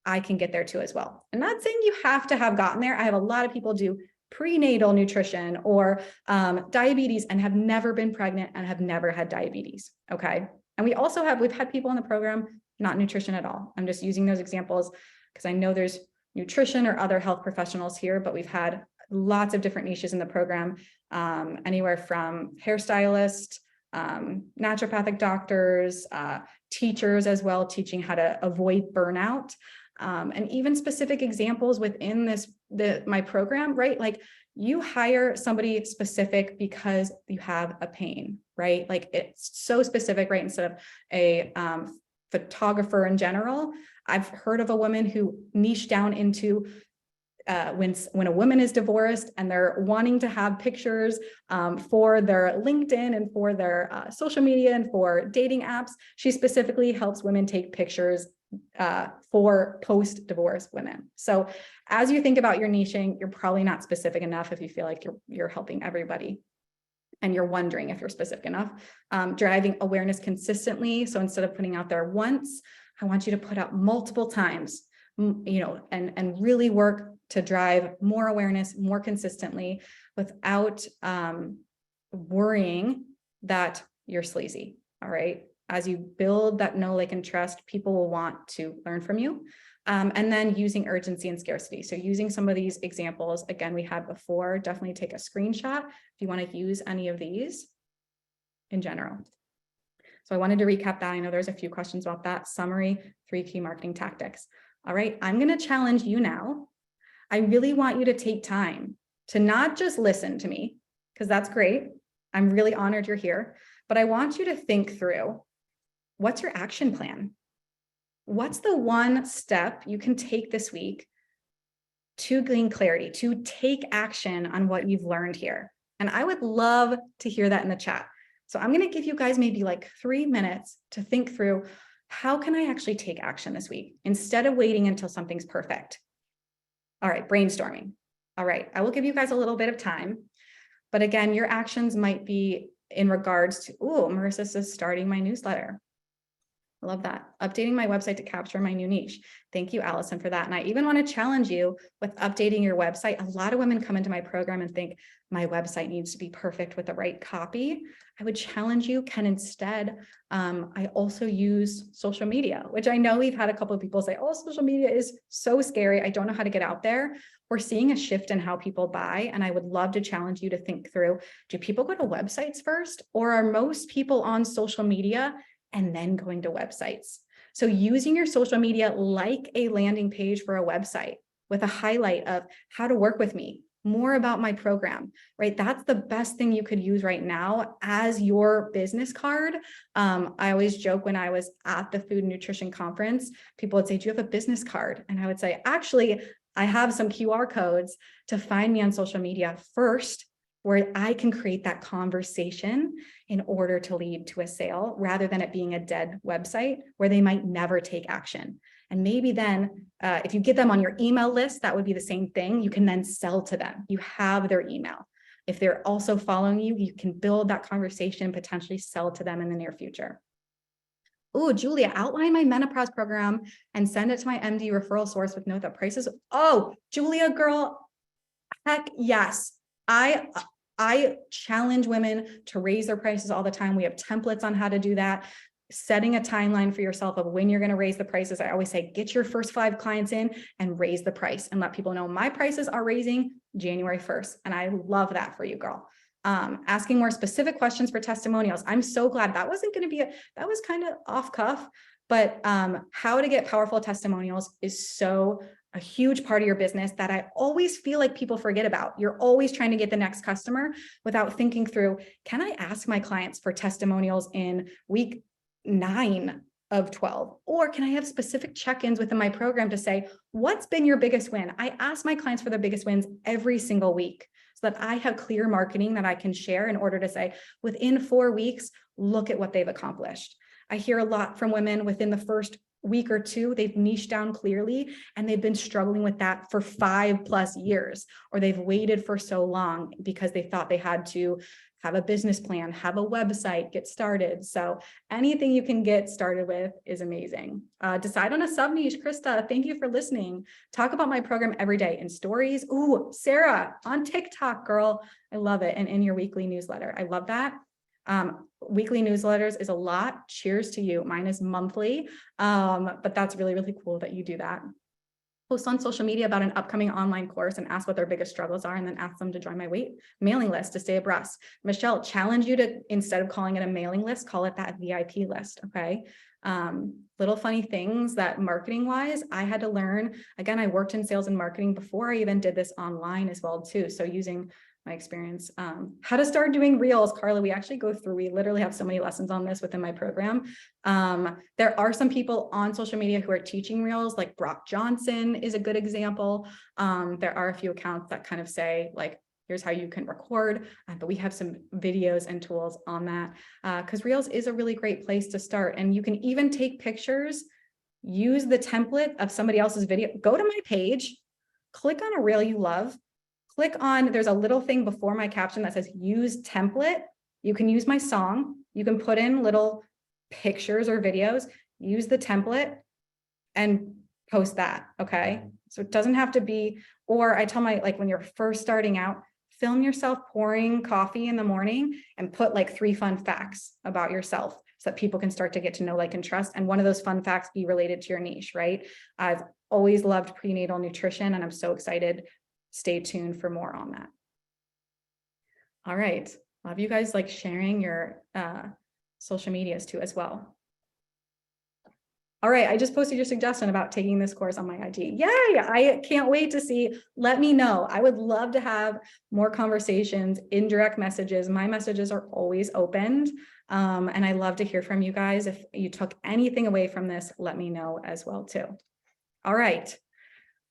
I can get there too as well. I'm not saying you have to have gotten there. I have a lot of people do prenatal nutrition or diabetes and have never been pregnant and have never had diabetes. Okay. And we've had people in the program, not nutrition at all. I'm just using those examples because I know there's nutrition or other health professionals here, but we've had lots of different niches in the program, anywhere from hairstylists, naturopathic doctors, teachers as well, teaching how to avoid burnout. And even specific examples within my program, right? Like you hire somebody specific because you have a pain, right? Like it's so specific, right? Instead of a photographer in general, I've heard of a woman who niched down into when a woman is divorced and they're wanting to have pictures for their LinkedIn and for their social media and for dating apps, she specifically helps women take pictures for post-divorce women. So as you think about your niching, you're probably not specific enough if you feel like you're helping everybody and you're wondering if you're specific enough. Driving awareness consistently. So instead of putting out there once, I want you to put out multiple times, and really work to drive more awareness more consistently without worrying that you're sleazy. All right. As you build that know, like, and trust, people will want to learn from you. And then using urgency and scarcity. So using some of these examples, again, we had before, definitely take a screenshot if you want to use any of these in general. So I wanted to recap that. I know there's a few questions about that. Summary, 3 key marketing tactics. All right, I'm going to challenge you now. I really want you to take time to not just listen to me, because that's great. I'm really honored you're here, but I want you to think through, what's your action plan? What's the one step you can take this week to gain clarity, to take action on what you've learned here? And I would love to hear that in the chat. So I'm going to give you guys maybe like 3 minutes to think through, how can I actually take action this week instead of waiting until something's perfect? All right, brainstorming. All right, I will give you guys a little bit of time, but again, your actions might be in regards to, Marissa says starting my newsletter. I love that. Updating my website to capture my new niche. Thank you, Allison, for that. And I even want to challenge you with updating your website. A lot of women come into my program and think my website needs to be perfect with the right copy. I would challenge you, can instead, I also use social media, which I know we've had a couple of people say, social media is so scary. I don't know how to get out there. We're seeing a shift in how people buy. And I would love to challenge you to think through, do people go to websites first, or are most people on social media and then going to websites? So using your social media like a landing page for a website with a highlight of how to work with me, more about my program, right? That's the best thing you could use right now as your business card. I always joke, when I was at the food and nutrition conference, people would say, do you have a business card? And I would say, actually, I have some QR codes to find me on social media first, where I can create that conversation in order to lead to a sale, rather than it being a dead website where they might never take action. And maybe then if you get them on your email list, that would be the same thing. You can then sell to them. You have their email. If they're also following you, you can build that conversation, potentially sell to them in the near future. Oh, Julia, outline my menopause program and send it to my MD referral source with note that prices. Oh, Julia, girl, heck yes. I challenge women to raise their prices all the time. We have templates on how to do that. Setting a timeline for yourself of when you're going to raise the prices. I always say, get your first 5 clients in and raise the price, and let people know my prices are raising January 1st. And I love that for you, girl. Asking more specific questions for testimonials. I'm so glad that wasn't going to be that was kind of off cuff, but how to get powerful testimonials is a huge part of your business that I always feel like people forget about. You're always trying to get the next customer without thinking through, can I ask my clients for testimonials in week 9 of 12? Or can I have specific check-ins within my program to say, what's been your biggest win? I ask my clients for their biggest wins every single week so that I have clear marketing that I can share in order to say, within 4 weeks, look at what they've accomplished. I hear a lot from women within the first week or two, they've niched down clearly and they've been struggling with that for 5+ years, or they've waited for so long because they thought they had to have a business plan, have a website, get started. So anything you can get started with is amazing. Decide on a sub niche. Krista, thank you for listening. Talk about my program every day in stories. Ooh, Sarah on TikTok, girl. I love it. And in your weekly newsletter. I love that. Weekly newsletters is a lot. Cheers to you. Mine is monthly. But that's really, really cool that you do that. Post on social media about an upcoming online course and ask what their biggest struggles are, and then ask them to join my mailing list to stay abreast. Michelle, challenge you to, instead of calling it a mailing list, call it that VIP list. Okay. Little funny things that marketing wise, I had to learn. Again, I worked in sales and marketing before I even did this online as well too. So using my experience, how to start doing reels. Carla, we actually go through, we literally have so many lessons on this within my program. There are some people on social media who are teaching reels, like Brock Johnson is a good example. There are a few accounts that kind of say like, here's how you can record, but we have some videos and tools on that, because reels is a really great place to start. And you can even take pictures, use the template of somebody else's video, go to my page, click on a reel you love, click on, there's a little thing before my caption that says use template. You can use my song. You can put in little pictures or videos, use the template and post that. Okay. So it doesn't have to be, or I tell my, like when you're first starting out, film yourself pouring coffee in the morning and put like 3 fun facts about yourself so that people can start to get to know, like, and trust. And one of those fun facts be related to your niche, right? I've always loved prenatal nutrition and I'm so excited. Stay tuned for more on that. All right. Love you guys like sharing your social medias too as well. All right, I just posted your suggestion about taking this course on my IG. Yay, I can't wait to see. Let me know. I would love to have more conversations in direct messages. My messages are always opened. And I love to hear from you guys. If you took anything away from this, let me know as well too. All right.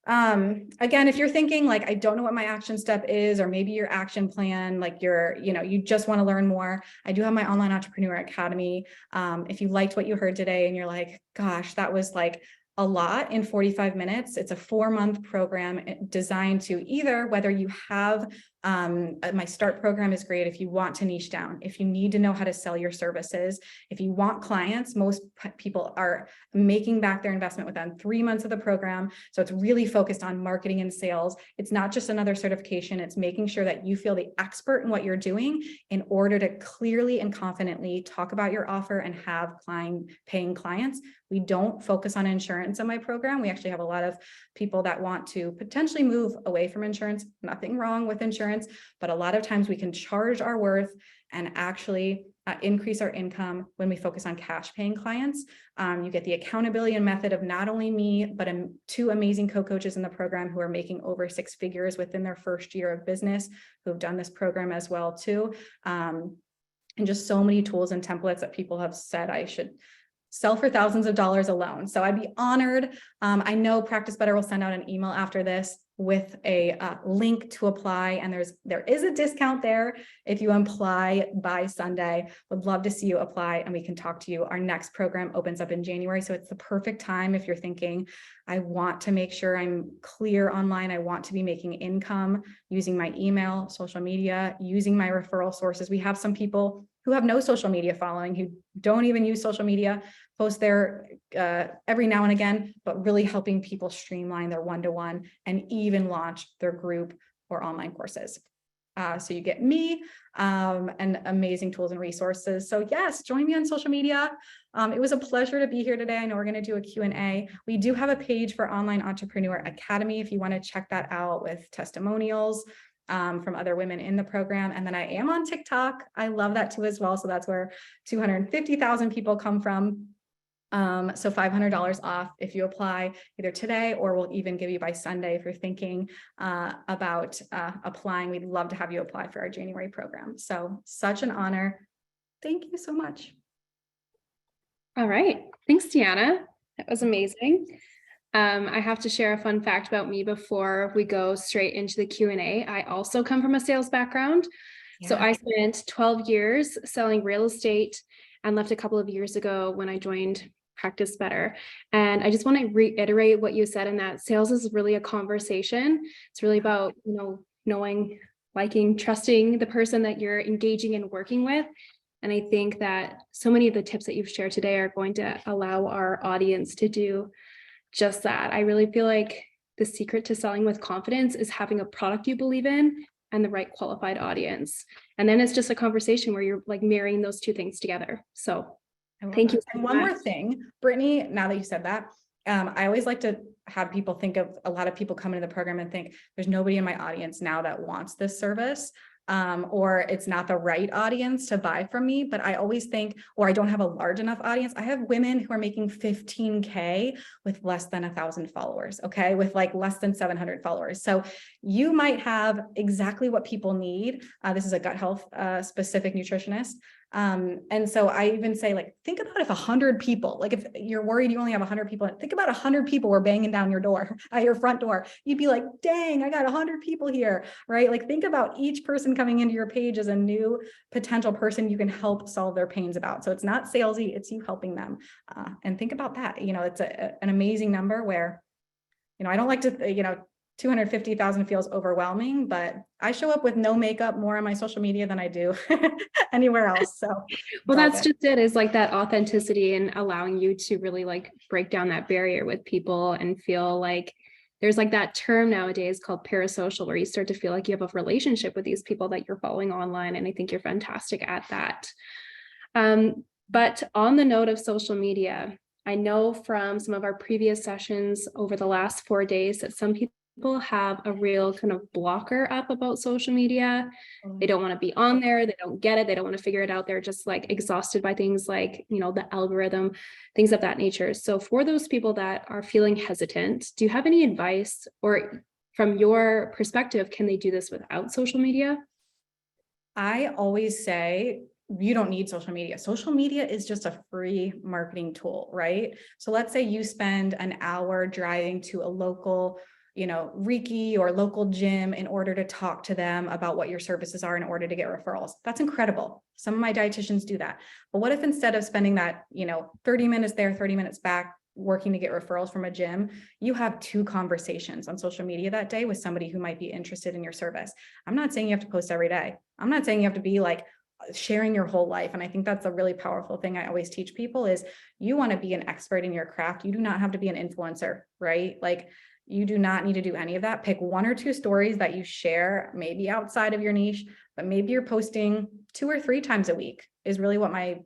Again, if you're thinking like, I don't know what my action step is, or maybe your action plan, like you just want to learn more, I do have my online entrepreneur academy. If you liked what you heard today and you're like, gosh, that was like a lot in 45 minutes. It's a 4-month program designed to either, whether you have, my start program is great if you want to niche down, if you need to know how to sell your services, if you want clients. Most people are making back their investment within 3 months of the program. So it's really focused on marketing and sales. It's not just another certification. It's making sure that you feel the expert in what you're doing in order to clearly and confidently talk about your offer and have paying clients. We don't focus on insurance in my program. We actually have a lot of people that want to potentially move away from insurance. Nothing wrong with insurance, but a lot of times we can charge our worth and actually increase our income when we focus on cash paying clients. You get the accountability and method of not only me, but 2 amazing co-coaches in the program who are making over 6 figures within their first year of business, who have done this program as well too. And just so many tools and templates that people have said I should sell for thousands of dollars alone. So I'd be honored. I know Practice Better will send out an email after this with a link to apply. And there is a discount there if you apply by Sunday. Would love to see you apply and we can talk to you. Our next program opens up in January. So it's the perfect time if you're thinking, I want to make sure I'm clear online. I want to be making income using my email, social media, using my referral sources. We have some people who have no social media following, who don't even use social media, post there every now and again, but really helping people streamline their one-to-one and even launch their group or online courses. So you get me and amazing tools and resources. So yes, join me on social media. It was a pleasure to be here today. I know we're going to do a Q&A. We do have a page for Online Entrepreneur Academy if you want to check that out with testimonials from other women in the program. And then I am on TikTok. I love that too as well. So that's where 250,000 people come from. So $500 off if you apply either today, or we'll even give you by Sunday if you're thinking about applying. We'd love to have you apply for our January program. So such an honor. Thank you so much. All right. Thanks, Deanna. That was amazing. I have to share a fun fact about me before we go straight into the Q&A. I also come from a sales background. So Yeah. I spent 12 years selling real estate and left a couple of years ago when I joined Practice Better. And I just want to reiterate what you said in that sales is really a conversation. It's really about, knowing, liking, trusting the person that you're engaging and working with. And I think that so many of the tips that you've shared today are going to allow our audience to do just that. I really feel like the secret to selling with confidence is having a product you believe in and the right qualified audience. And then it's just a conversation where you're like marrying those two things together. So thank you so And one much. more thing, Brittany, now that you said that, I always like to have people think of, a lot of people come into the program and think there's nobody in my audience now that wants this service. Or it's not the right audience to buy from me, but I always think, or I don't have a large enough audience. I have women who are making 15K with less than 1,000 followers, okay, with like less than 700 followers. So you might have exactly what people need. This is a gut health specific nutritionist. And so I even say, like, think about if 100 people, like if you're worried you only have 100 people, think about 100 people were banging down your door, at your front door. You'd be like, dang, I got 100 people here, right? Like think about each person coming into your page as a new potential person you can help solve their pains about. So it's not salesy, it's you helping them. And think about that. It's an amazing number where, I don't like to, 250,000 feels overwhelming, but I show up with no makeup more on my social media than I do anywhere else. So well, that's just it, is like that authenticity and allowing you to really like break down that barrier with people and feel like there's like that term nowadays called parasocial, where you start to feel like you have a relationship with these people that you're following online. And I think you're fantastic at that. But on the note of social media, I know from some of our previous sessions over the last 4 days that some people have a real kind of blocker up about social media. They don't want to be on there. They don't get it. They don't want to figure it out. They're just like exhausted by things like, the algorithm, things of that nature. So for those people that are feeling hesitant, do you have any advice, or from your perspective, can they do this without social media? I always say, you don't need social media. Social media is just a free marketing tool, right? So let's say you spend an hour driving to a local, Reiki or local gym in order to talk to them about what your services are in order to get referrals. That's incredible. Some of my dietitians do that. But what if instead of spending that, 30 minutes there, 30 minutes back, working to get referrals from a gym, you have 2 conversations on social media that day with somebody who might be interested in your service. I'm not saying you have to post every day. I'm not saying you have to be like sharing your whole life. And I think that's a really powerful thing I always teach people is, you want to be an expert in your craft. You do not have to be an influencer, right? Like, you do not need to do any of that. Pick 1 or 2 stories that you share, maybe outside of your niche, but maybe you're posting 2 or 3 times a week is really what my,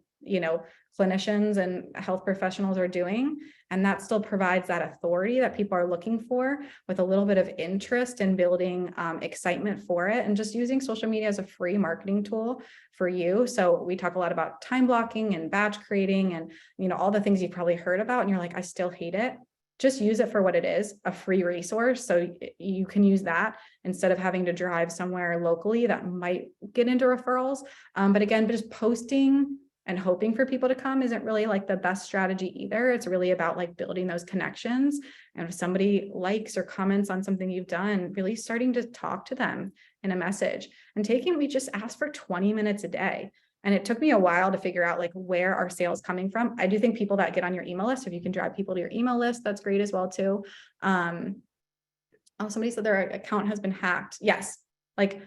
clinicians and health professionals are doing. And that still provides that authority that people are looking for, with a little bit of interest in building excitement for it, and just using social media as a free marketing tool for you. So we talk a lot about time blocking and batch creating and, all the things you've probably heard about, and you're like, I still hate it. Just use it for what it is, a free resource. So you can use that instead of having to drive somewhere locally that might get into referrals. But again, just posting and hoping for people to come isn't really like the best strategy either. It's really about like building those connections. And if somebody likes or comments on something you've done, really starting to talk to them in a message. And we just ask for 20 minutes a day. And it took me a while to figure out like where our sales coming from. I do think people that get on your email list, if you can drive people to your email list, that's great as well too. Somebody said their account has been hacked. Yes. Like,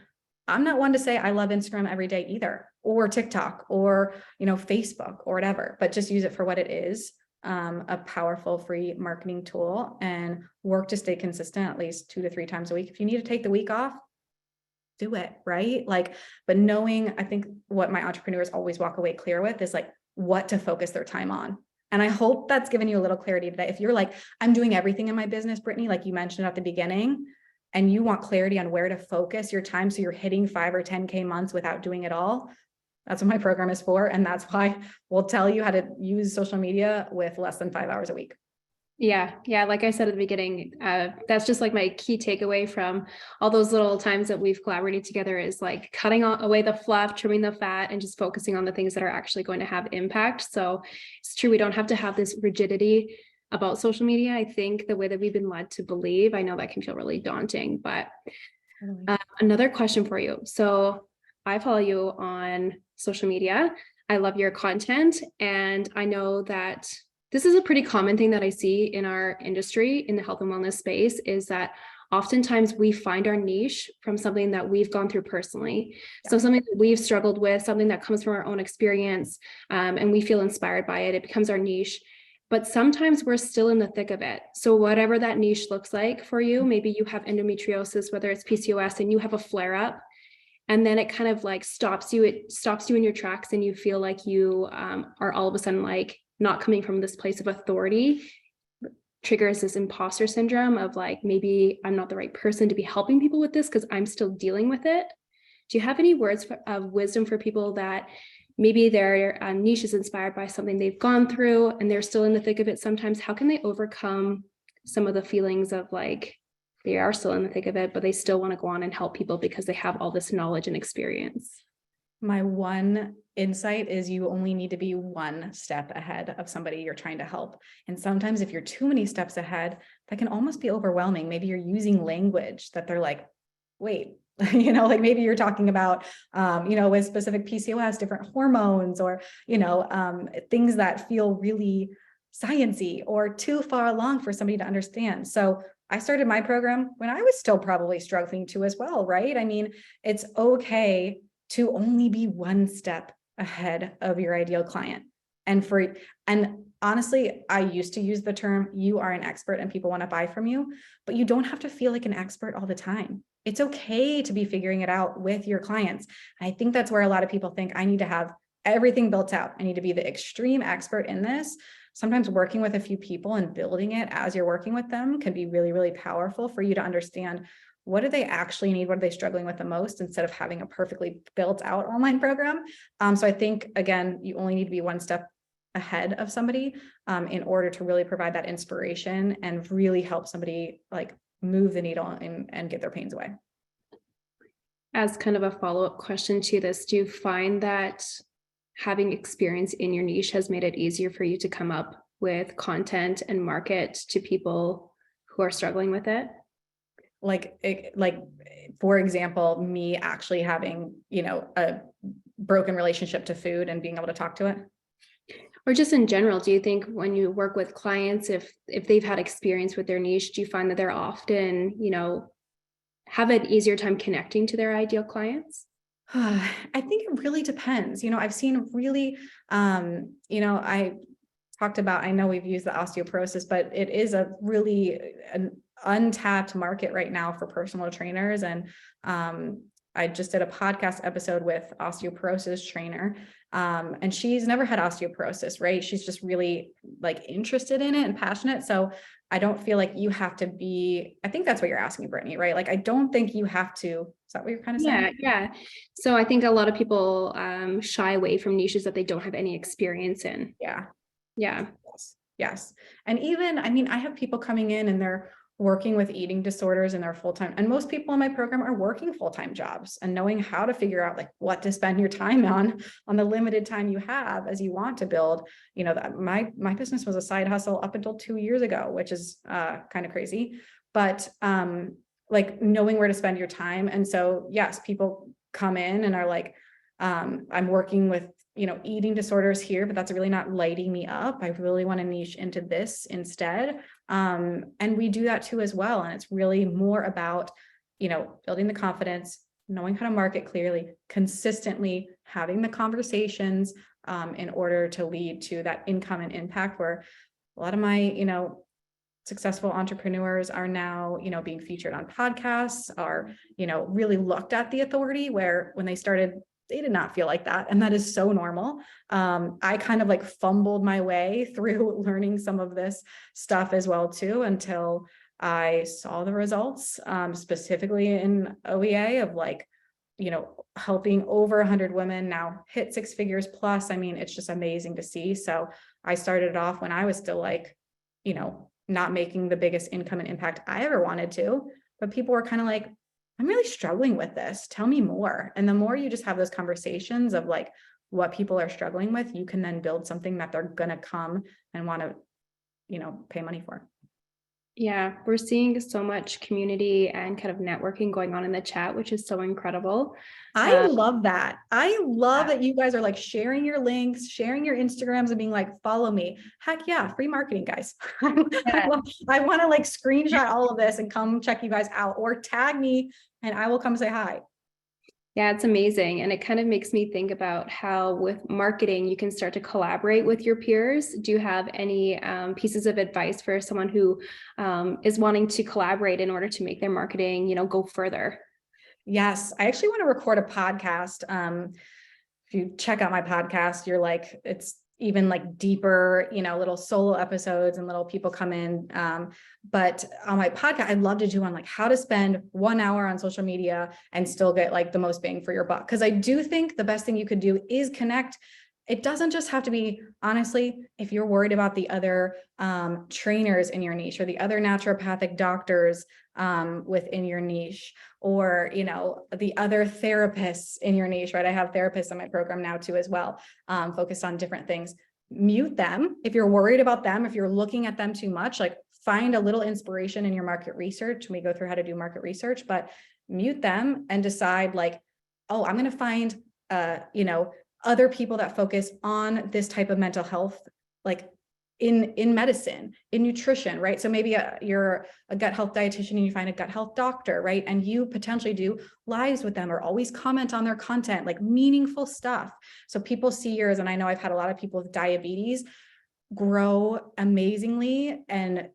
I'm not one to say I love Instagram every day either, or TikTok, or, Facebook or whatever, but just use it for what it is. A powerful free marketing tool, and work to stay consistent at least 2 to 3 times a week. If you need to take the week off, do it, right? Like, but knowing, I think what my entrepreneurs always walk away clear with is like what to focus their time on. And I hope that's given you a little clarity today. If you're like, I'm doing everything in my business, Brittany, like you mentioned at the beginning, and you want clarity on where to focus your time, so you're hitting 5 or 10K months without doing it all, that's what my program is for. And that's why we'll tell you how to use social media with less than 5 hours a week. Yeah. Yeah. Like I said at the beginning, that's just like my key takeaway from all those little times that we've collaborated together is like cutting away the fluff, trimming the fat, and just focusing on the things that are actually going to have impact. So it's true. We don't have to have this rigidity about social media. I think the way that we've been led to believe, I know that can feel really daunting, but another question for you. So I follow you on social media. I love your content. And I know that this is a pretty common thing that I see in our industry in the health and wellness space is that oftentimes we find our niche from something that we've gone through personally. So something that we've struggled with, something that comes from our own experience, and we feel inspired by it. It becomes our niche. But sometimes we're still in the thick of it. So whatever that niche looks like for you, maybe you have endometriosis, whether it's PCOS, and you have a flare up, and then it kind of like stops you. It stops you in your tracks, and you feel like you are all of a sudden like not coming from this place of authority. Triggers this imposter syndrome of like, maybe I'm not the right person to be helping people with this because I'm still dealing with it. Do you have any words of wisdom for people that maybe their niche is inspired by something they've gone through and they're still in the thick of it sometimes? How can they overcome some of the feelings of like they are still in the thick of it, but they still want to go on and help people because they have all this knowledge and experience? My one insight is you only need to be one step ahead of somebody you're trying to help. And sometimes if you're too many steps ahead, that can almost be overwhelming. Maybe you're using language that they're like, wait, like maybe you're talking about, with specific PCOS, different hormones or, things that feel really sciencey or too far along for somebody to understand. So I started my program when I was still probably struggling to as well, right? I mean, it's okay to only be one step ahead of your ideal client. And honestly, I used to use the term, you are an expert and people want to buy from you, but you don't have to feel like an expert all the time. It's okay to be figuring it out with your clients. I think that's where a lot of people think I need to have everything built out. I need to be the extreme expert in this. Sometimes working with a few people and building it as you're working with them can be really, really powerful for you to understand what do they actually need? What are they struggling with the most instead of having a perfectly built out online program? So I think, again, you only need to be one step ahead of somebody in order to really provide that inspiration and really help somebody like move the needle and get their pains away. As kind of a follow-up question to this, do you find that having experience in your niche has made it easier for you to come up with content and market to people who are struggling with it? Like for example, me actually having, a broken relationship to food and being able to talk to it. Or just in general, do you think when you work with clients, if they've had experience with their niche, do you find that they're often, have an easier time connecting to their ideal clients? I think it really depends. I've seen really, I talked about, I know we've used the osteoporosis, but it is a really an untapped market right now for personal trainers. And I just did a podcast episode with osteoporosis trainer. And she's never had osteoporosis, right? She's just really like interested in it and passionate. So I don't feel like you have to be, I think that's what you're asking, Brittany, right? Like, I don't think you have to, is that what you're kind of saying? Yeah. So I think a lot of people shy away from niches that they don't have any experience in. Yeah. Yeah. Yes. And even, I mean, I have people coming in and they're working with eating disorders in their full-time, and most people in my program are working full-time jobs and knowing how to figure out like what to spend your time on the limited time you have as you want to build, that my business was a side hustle up until 2 years ago, which is kind of crazy, but like knowing where to spend your time. And so, yes, people come in and are like, I'm working with eating disorders here, but that's really not lighting me up. I really want to niche into this instead. And we do that too as well. And it's really more about, building the confidence, knowing how to market clearly, consistently having the conversations in order to lead to that income and impact, where a lot of my, successful entrepreneurs are now, being featured on podcasts, are, really looked at the authority, where when they started, they did not feel like that. And that is so normal. I kind of like fumbled my way through learning some of this stuff as well too, until I saw the results, specifically in OEA of like, helping over 100 women now hit 6 figures plus. I mean, it's just amazing to see. So I started off when I was still like, not making the biggest income and impact I ever wanted to, but people were kind of like, I'm really struggling with this. Tell me more. And the more you just have those conversations of like what people are struggling with, you can then build something that they're going to come and want to, pay money for. Yeah, we're seeing so much community and kind of networking going on in the chat, which is so incredible. I love that. I love Yeah. that you guys are like sharing your links, sharing your Instagrams and being like, follow me. Heck yeah, free marketing, guys. Yeah. I want to like screenshot all of this and come check you guys out, or tag me and I will come say hi. Yeah, it's amazing. And it kind of makes me think about how with marketing, you can start to collaborate with your peers. Do you have any pieces of advice for someone who is wanting to collaborate in order to make their marketing, go further? Yes, I actually want to record a podcast. If you check out my podcast, you're like, it's even like deeper, little solo episodes and little people come in. But on my podcast, I'd love to do on like how to spend 1 hour on social media and still get like the most bang for your buck. Cause I do think the best thing you could do is connect. It doesn't just have to be, honestly, if you're worried about the other trainers in your niche or the other naturopathic doctors within your niche, or the other therapists in your niche, right? I have therapists in my program now too as well, focused on different things. Mute them if you're worried about them. If you're looking at them too much, like find a little inspiration in your market research. We go through how to do market research, but mute them and decide like, oh, I'm going to find other people that focus on this type of mental health, like in medicine, in nutrition, right? So maybe you're a gut health dietitian and you find a gut health doctor, right? And you potentially do lives with them or always comment on their content, like meaningful stuff. So people see yours. And I know I've had a lot of people with diabetes grow amazingly and,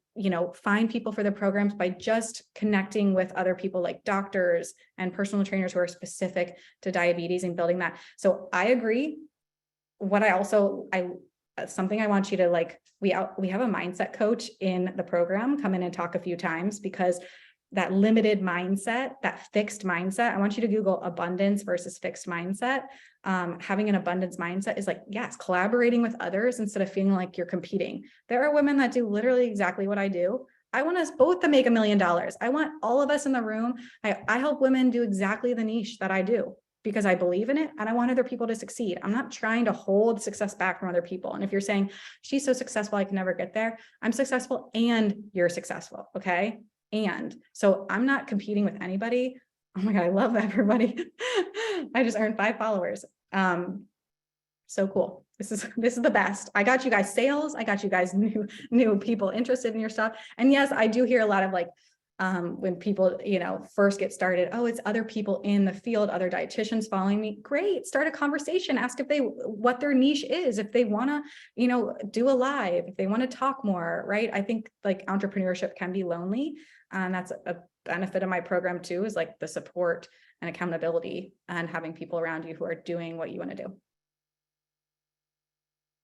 find people for the programs by just connecting with other people like doctors and personal trainers who are specific to diabetes and building that. So I agree. What something I want you to like, we have a mindset coach in the program, come in and talk a few times, because that limited mindset, that fixed mindset, I want you to Google abundance versus fixed mindset. Having an abundance mindset is like, yes, collaborating with others instead of feeling like you're competing. There are women that do literally exactly what I do. I want us both to make $1 million. I want all of us in the room. I help women do exactly the niche that I do, because I believe in it and I want other people to succeed. I'm not trying to hold success back from other people. And if you're saying she's so successful, I can never get there, I'm successful and you're successful. Okay. And so I'm not competing with anybody. Oh my God, I love everybody. I just earned 5 followers. So cool. This is the best. I got you guys sales. I got you guys new people interested in your stuff. And yes, I do hear a lot of like, when people, first get started, oh, it's other people in the field, other dietitians following me. Great. Start a conversation. Ask what their niche is, if they want to, do a live, if they want to talk more, right? I think like entrepreneurship can be lonely. And that's a benefit of my program too, is like the support and accountability and having people around you who are doing what you want to do.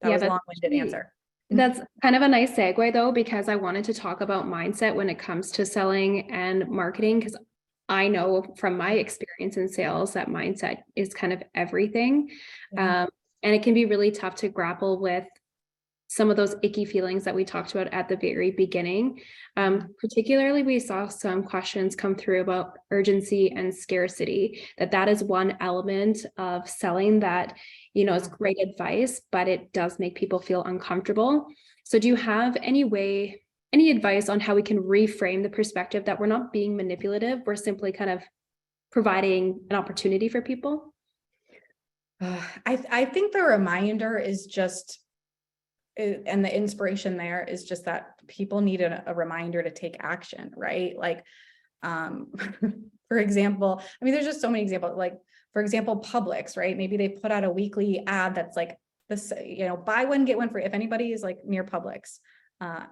That was a long-winded answer. That's kind of a nice segue though, because I wanted to talk about mindset when it comes to selling and marketing, because I know from my experience in sales that mindset is kind of everything. Yeah. And it can be really tough to grapple with some of those icky feelings that we talked about at the very beginning. Particularly, we saw some questions come through about urgency and scarcity, that is one element of selling that, is great advice, but it does make people feel uncomfortable. So do you have any advice on how we can reframe the perspective that we're not being manipulative, we're simply kind of providing an opportunity for people? I think the reminder is just, and the inspiration there is just that people need a reminder to take action, right? Like, for example, I mean, there's just so many examples, like, for example, Publix, right? Maybe they put out a weekly ad that's like this, buy one, get one free. If anybody is like near Publix,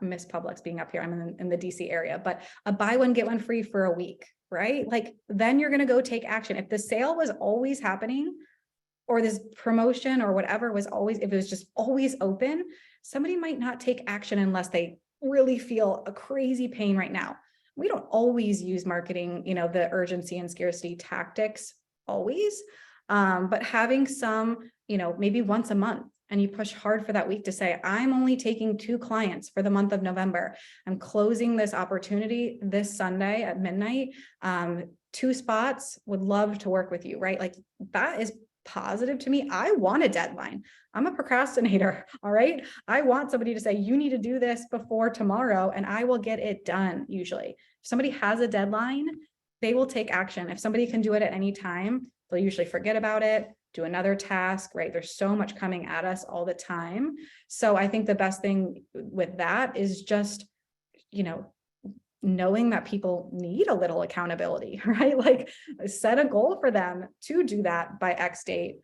miss Publix being up here, I'm in the DC area, but a buy one, get one free for a week, right? Like, then you're going to go take action. If the sale was always happening, or this promotion or whatever was always, if it was just always open, somebody might not take action unless they really feel a crazy pain right now. We don't always use marketing, the urgency and scarcity tactics always, but having some, maybe once a month, and you push hard for that week to say, I'm only taking 2 clients for the month of November. I'm closing this opportunity this Sunday at midnight. 2 spots, would love to work with you, right? Like that is positive to me. I want a deadline. I'm a procrastinator. All right. I want somebody to say, you need to do this before tomorrow, and I will get it done. Usually if somebody has a deadline, they will take action. If somebody can do it at any time, they'll usually forget about it, do another task, right? There's so much coming at us all the time. So I think the best thing with that is just, knowing that people need a little accountability, right? Like set a goal for them to do that by X date.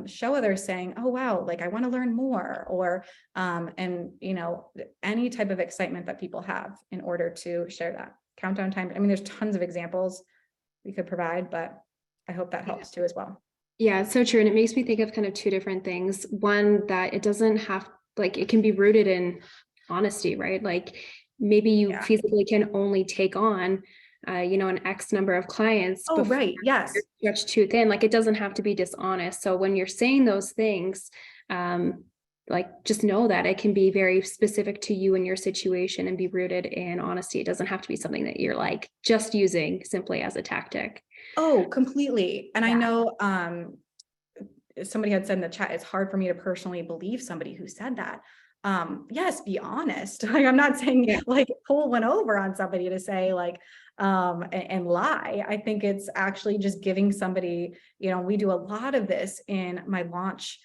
Show others saying, oh, wow, like I want to learn more, or, any type of excitement that people have in order to share that. Countdown time. I mean, there's tons of examples we could provide, but I hope that helps too as well. Yeah, it's so true. And it makes me think of kind of 2 different things. One, that it doesn't have, like, it can be rooted in honesty, right? Like maybe you feasibly can only take on, an X number of clients. Oh, right. Yes. You're stretched too thin. Like it doesn't have to be dishonest. So when you're saying those things, like just know that it can be very specific to you and your situation and be rooted in honesty. It doesn't have to be something that you're like just using simply as a tactic. Oh, completely. And I know somebody had said in the chat, it's hard for me to personally believe somebody who said that. Yes, be honest. Like I'm not saying like pull one over on somebody to say like and lie. I think it's actually just giving somebody, we do a lot of this in my launch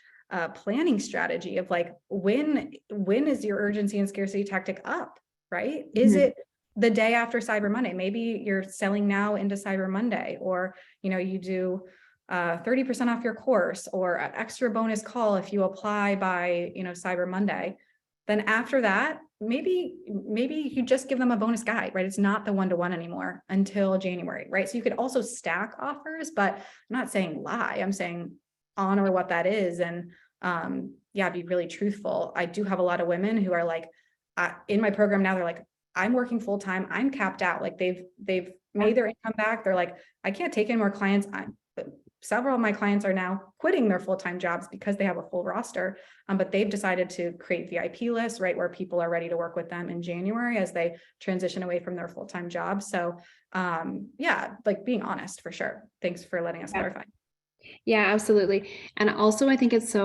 planning strategy of like when is your urgency and scarcity tactic up, right? Is it the day after Cyber Monday? Maybe you're selling now into Cyber Monday, or you do 30% off your course, or an extra bonus call if you apply by Cyber Monday. Then after that, maybe you just give them a bonus guide, right? It's not the 1-to-1 anymore until January, right? So you could also stack offers, but I'm not saying lie. I'm saying honor what that is, and be really truthful. I do have a lot of women who are like, in my program now, they're like, I'm working full time. I'm capped out. Like they've made their income back. They're like, I can't take in more clients. Several of my clients are now quitting their full-time jobs because they have a full roster, but they've decided to create VIP lists, right, where people are ready to work with them in January as they transition away from their full-time jobs. So like being honest for sure. Thanks for letting us clarify. Yeah, absolutely. And also I think it's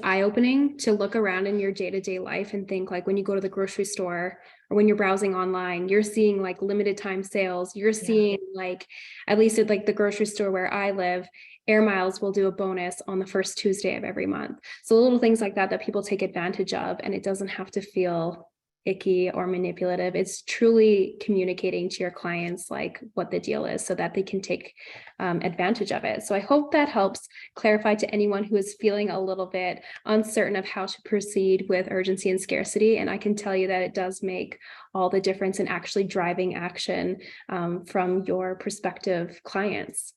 eye-opening to look around in your day-to-day life and think like when you go to the grocery store or when you're browsing online, you're seeing like limited time sales. You're seeing like, at least at like the grocery store where I live, Air Miles will do a bonus on the first Tuesday of every month. So little things like that people take advantage of, and it doesn't have to feel icky or manipulative. It's truly communicating to your clients like what the deal is so that they can take advantage of it. So I hope that helps clarify to anyone who is feeling a little bit uncertain of how to proceed with urgency and scarcity. And I can tell you that it does make all the difference in actually driving action from your prospective clients.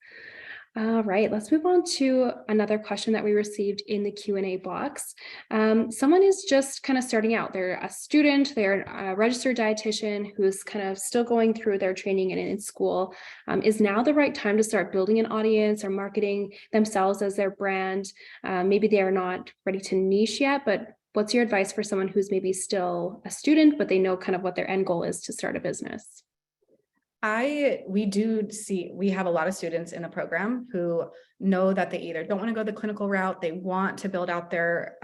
All right, let's move on to another question that we received in the Q&A box. Someone is just kind of starting out. They're a student, they're a registered dietitian who's kind of still going through their training and in school. Is now the right time to start building an audience or marketing themselves as their brand? Maybe they are not ready to niche yet, but what's your advice for someone who's maybe still a student, but they know kind of what their end goal is to start a business? We have a lot of students in the program who know that they either don't want to go the clinical route, they want to build out their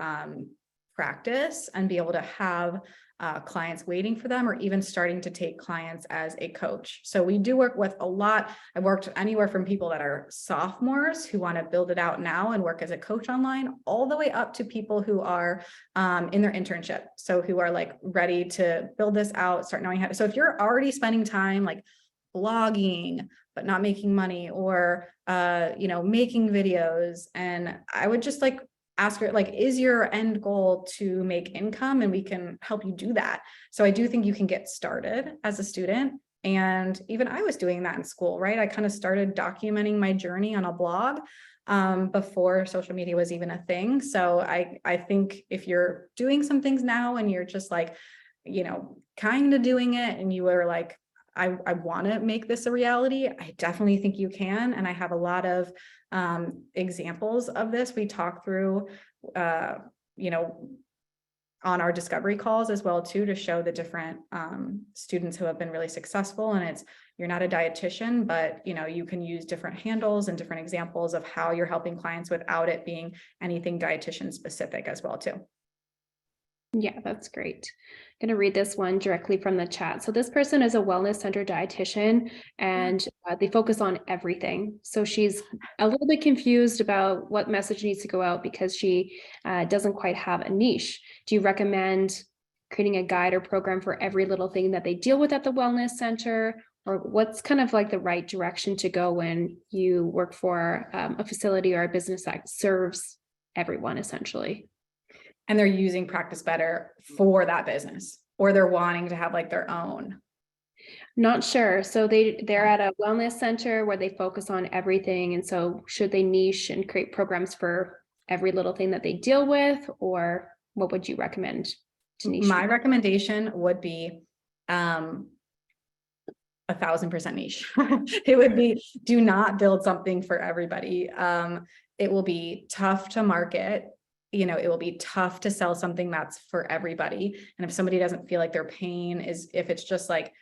practice and be able to have clients waiting for them, or even starting to take clients as a coach. So we do work with a lot. I've worked anywhere from people that are sophomores who want to build it out now and work as a coach online, all the way up to people who are in their internship. So who are like ready to build this out, start knowing how to. So if you're already spending time like blogging, but not making money, or, making videos, and I would just like ask her, like, is your end goal to make income? And we can help you do that. So I do think you can get started as a student. And even I was doing that in school, right? I kind of started documenting my journey on a blog before social media was even a thing. So I think if you're doing some things now and you're just like, kind of doing it, and you were like, I want to make this a reality. I definitely think you can. And I have a lot of examples of this. We talk through, you know, on our discovery calls as well too, to show the different students who have been really successful. And you're not a dietitian, but you know, you can use different handles and different examples of how you're helping clients without it being anything dietitian specific as well too. Yeah, that's great. I'm going to read this one directly from the chat. So this person is a wellness center dietitian, and they focus on everything. So she's a little bit confused about what message needs to go out because she doesn't quite have a niche. Do you recommend creating a guide or program for every little thing that they deal with at the wellness center? Or what's kind of like the right direction to go when you work for a facility or a business that serves everyone essentially? And they're using Practice Better for that business, or they're wanting to have like their own. Not sure. So they're at a wellness center where they focus on everything. And so should they niche and create programs for every little thing that they deal with, or what would you recommend to niche? My recommendation would be 1,000% niche. It would be, do not build something for everybody. It will be tough to market. You know, it will be tough to sell something that's for everybody. And if somebody doesn't feel like their pain is, if it's just like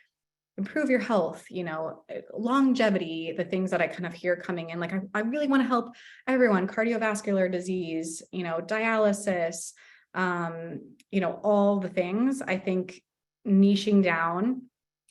improve your health, you know, longevity, the things that I kind of hear coming in, like, I really want to help everyone, cardiovascular disease, you know, dialysis, you know, all the things. I think niching down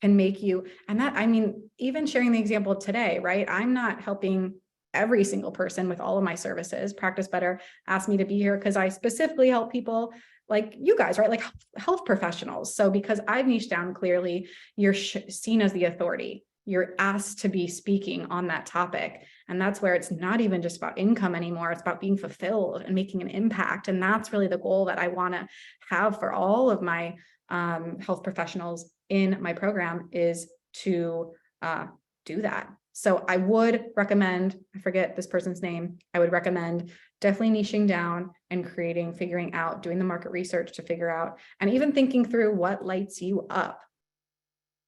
can make you, and that, I mean, even sharing the example today, right? I'm not helping every single person with all of my services. Practice Better asked me to be here because I specifically help people like you guys, right? Like health professionals. So because I've niched down clearly, you're seen as the authority. You're asked to be speaking on that topic. And that's where it's not even just about income anymore. It's about being fulfilled and making an impact. And that's really the goal that I want to have for all of my health professionals in my program, is to do that. So I would recommend, I forget this person's name, I would recommend definitely niching down and figuring out, doing the market research to figure out, and even thinking through what lights you up.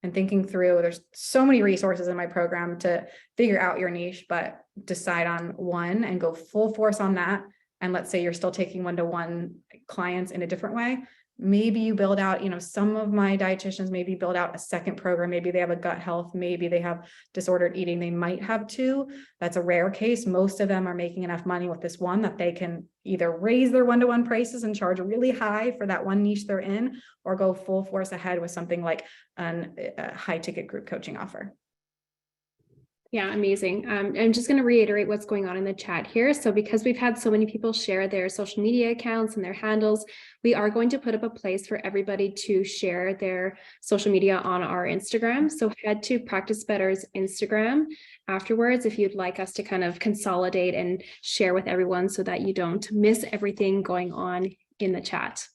And thinking through, there's so many resources in my program to figure out your niche, but decide on one and go full force on that. And let's say you're still taking one-to-one clients in a different way. Maybe you build out, you know, some of my dietitians maybe build out a second program. Maybe they have a gut health, maybe they have disordered eating. They might have two. That's a rare case. Most of them are making enough money with this one that they can either raise their one-to-one prices and charge really high for that one niche they're in, or go full force ahead with something like a high ticket group coaching offer. Yeah, amazing. I'm just going to reiterate what's going on in the chat here. So because we've had so many people share their social media accounts and their handles, we are going to put up a place for everybody to share their social media on our Instagram. So head to Practice Better's Instagram afterwards if you'd like us to kind of consolidate and share with everyone so that you don't miss everything going on in the chat.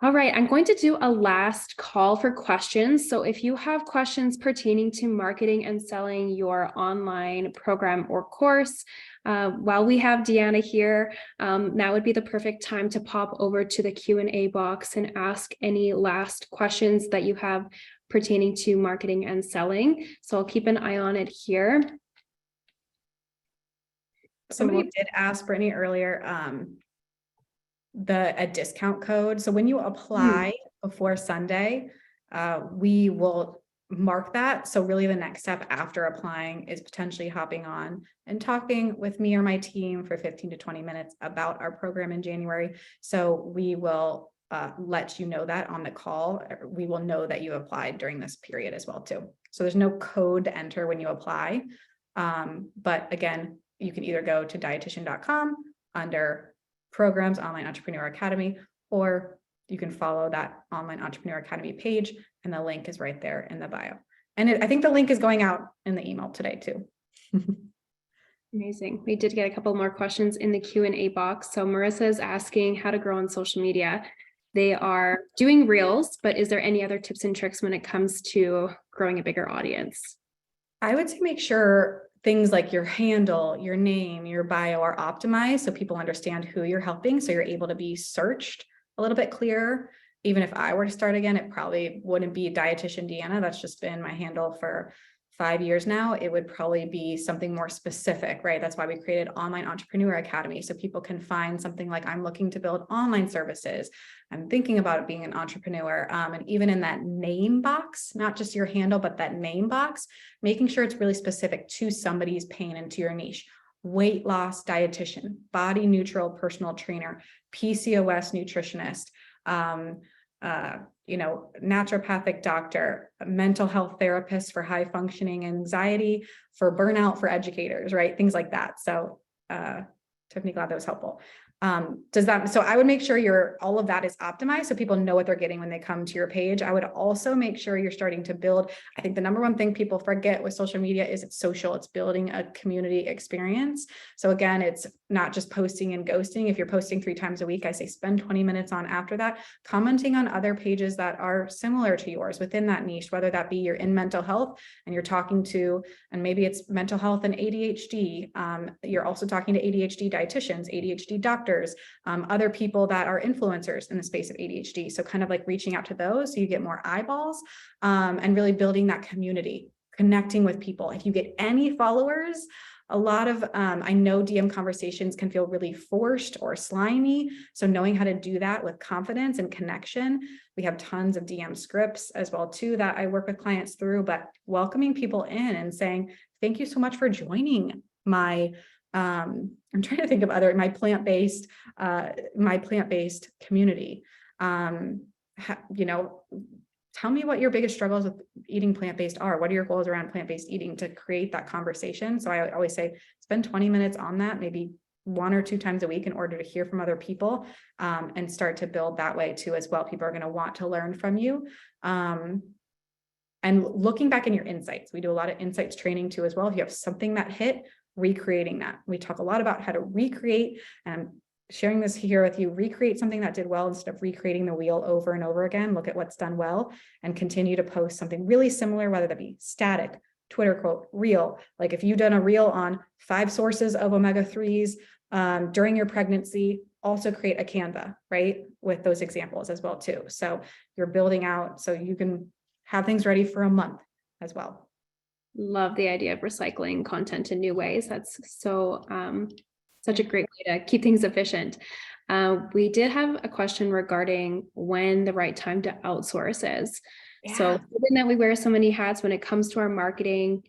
All right, I'm going to do a last call for questions. So if you have questions pertaining to marketing and selling your online program or course, while we have Deanna here, now would be the perfect time to pop over to the Q&A box and ask any last questions that you have pertaining to marketing and selling. So I'll keep an eye on it here. Somebody did ask Brittany earlier, a discount code. So when you apply before Sunday, we will mark that. So really the next step after applying is potentially hopping on and talking with me or my team for 15 to 20 minutes about our program in January. So we will let you know that on the call. We will know that you applied during this period as well too. So there's no code to enter when you apply. But again, you can either go to dietitian.com under Programs Online Entrepreneur Academy, or you can follow that Online Entrepreneur Academy page, and the link is right there in the bio. And I think the link is going out in the email today too. Amazing. We did get a couple more questions in the Q&A box. So Marissa is asking how to grow on social media. They are doing reels, but is there any other tips and tricks when it comes to growing a bigger audience? I would say make sure things like your handle, your name, your bio are optimized so people understand who you're helping, so you're able to be searched a little bit clearer. even if I were to start again, it probably wouldn't be dietitian Deanna. That's just been my handle for 5 years now. It would probably be something more specific, right? That's why we created Online Entrepreneur Academy. So people can find something like, I'm looking to build online services. I'm thinking about being an entrepreneur. And even in that name box, not just your handle, but that name box, making sure it's really specific to somebody's pain and to your niche. Weight loss dietitian, body neutral personal trainer, PCOS nutritionist, naturopathic doctor, mental health therapist for high functioning anxiety, for burnout, for educators, right? Things like that. So, Tiffany, glad that was helpful. So I would make sure all of that is optimized so people know what they're getting when they come to your page. I would also make sure you're starting to build. I think the number one thing people forget with social media is it's social. It's building a community experience. So again, it's not just posting and ghosting. If you're posting 3 times a week, I say spend 20 minutes on after that, commenting on other pages that are similar to yours within that niche, whether that be you're in mental health and you're talking to, and maybe it's mental health and ADHD. You're also talking to ADHD dietitians, ADHD doctors, other people that are influencers in the space of ADHD. So kind of like reaching out to those so you get more eyeballs, and really building that community, connecting with people. If you get any followers, a lot of, I know DM conversations can feel really forced or slimy. So knowing how to do that with confidence and connection. We have tons of DM scripts as well too that I work with clients through, but welcoming people in and saying, thank you so much for joining my I'm trying to think of my plant-based community. Tell me what your biggest struggles with eating plant-based are. What are your goals around plant-based eating to create that conversation? So I always say, spend 20 minutes on that, maybe 1 or 2 times a week in order to hear from other people, and start to build that way too as well. People are going to want to learn from you. And looking back in your insights, we do a lot of insights training too as well. If you have something that hit, recreating that. We talk a lot about how to recreate, and I'm sharing this here with you, recreate something that did well instead of recreating the wheel over and over again. Look at what's done well and continue to post something really similar, whether that be static, Twitter quote, reel. Like if you've done a reel on 5 sources of omega-3s during your pregnancy, also create a Canva, right? With those examples as well too. So you're building out so you can have things ready for a month as well. Love the idea of recycling content in new ways. That's so such a great way to keep things efficient. We did have a question regarding when the right time to outsource is. Yeah. So given that we wear so many hats when it comes to our marketing,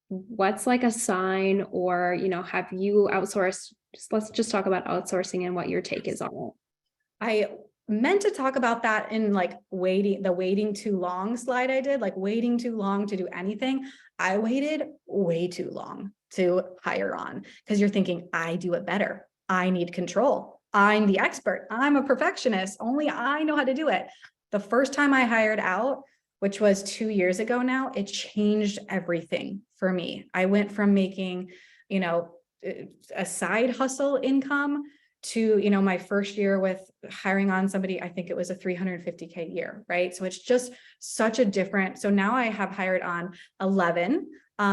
what's like a sign, or, have you outsourced? Let's just talk about outsourcing and what your take is on it. I meant to talk about that in like the waiting too long slide I did, like waiting too long to do anything. I waited way too long to hire on because you're thinking, I do it better. I need control. I'm the expert. I'm a perfectionist. Only I know how to do it. The first time I hired out, which was 2 years ago now, it changed everything for me. I went from making, a side hustle income to, my first year with hiring on somebody, I think it was a $350K year, right? So it's just such a different, so now I have hired on 11.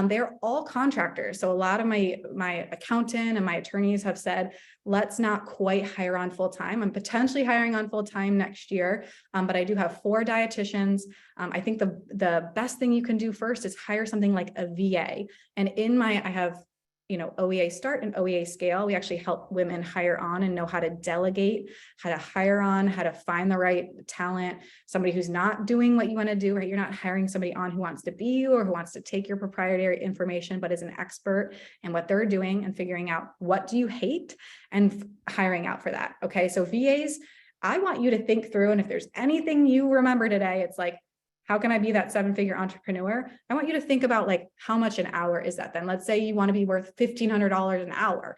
They're all contractors. So a lot of my accountant and my attorneys have said, let's not quite hire on full-time. I'm potentially hiring on full-time next year, but I do have 4 dietitians. I think the best thing you can do first is hire something like a VA. And I have OEA Start and OEA Scale. We actually help women hire on and know how to delegate, how to hire on, how to find the right talent, somebody who's not doing what you want to do, right? You're not hiring somebody on who wants to be you or who wants to take your proprietary information, but is an expert in what they're doing and figuring out what do you hate and hiring out for that. Okay. So VAs, I want you to think through, and if there's anything you remember today, it's like, how can I be that 7-figure entrepreneur? I want you to think about like, how much an hour is that then? Let's say you want to be worth $1,500 an hour.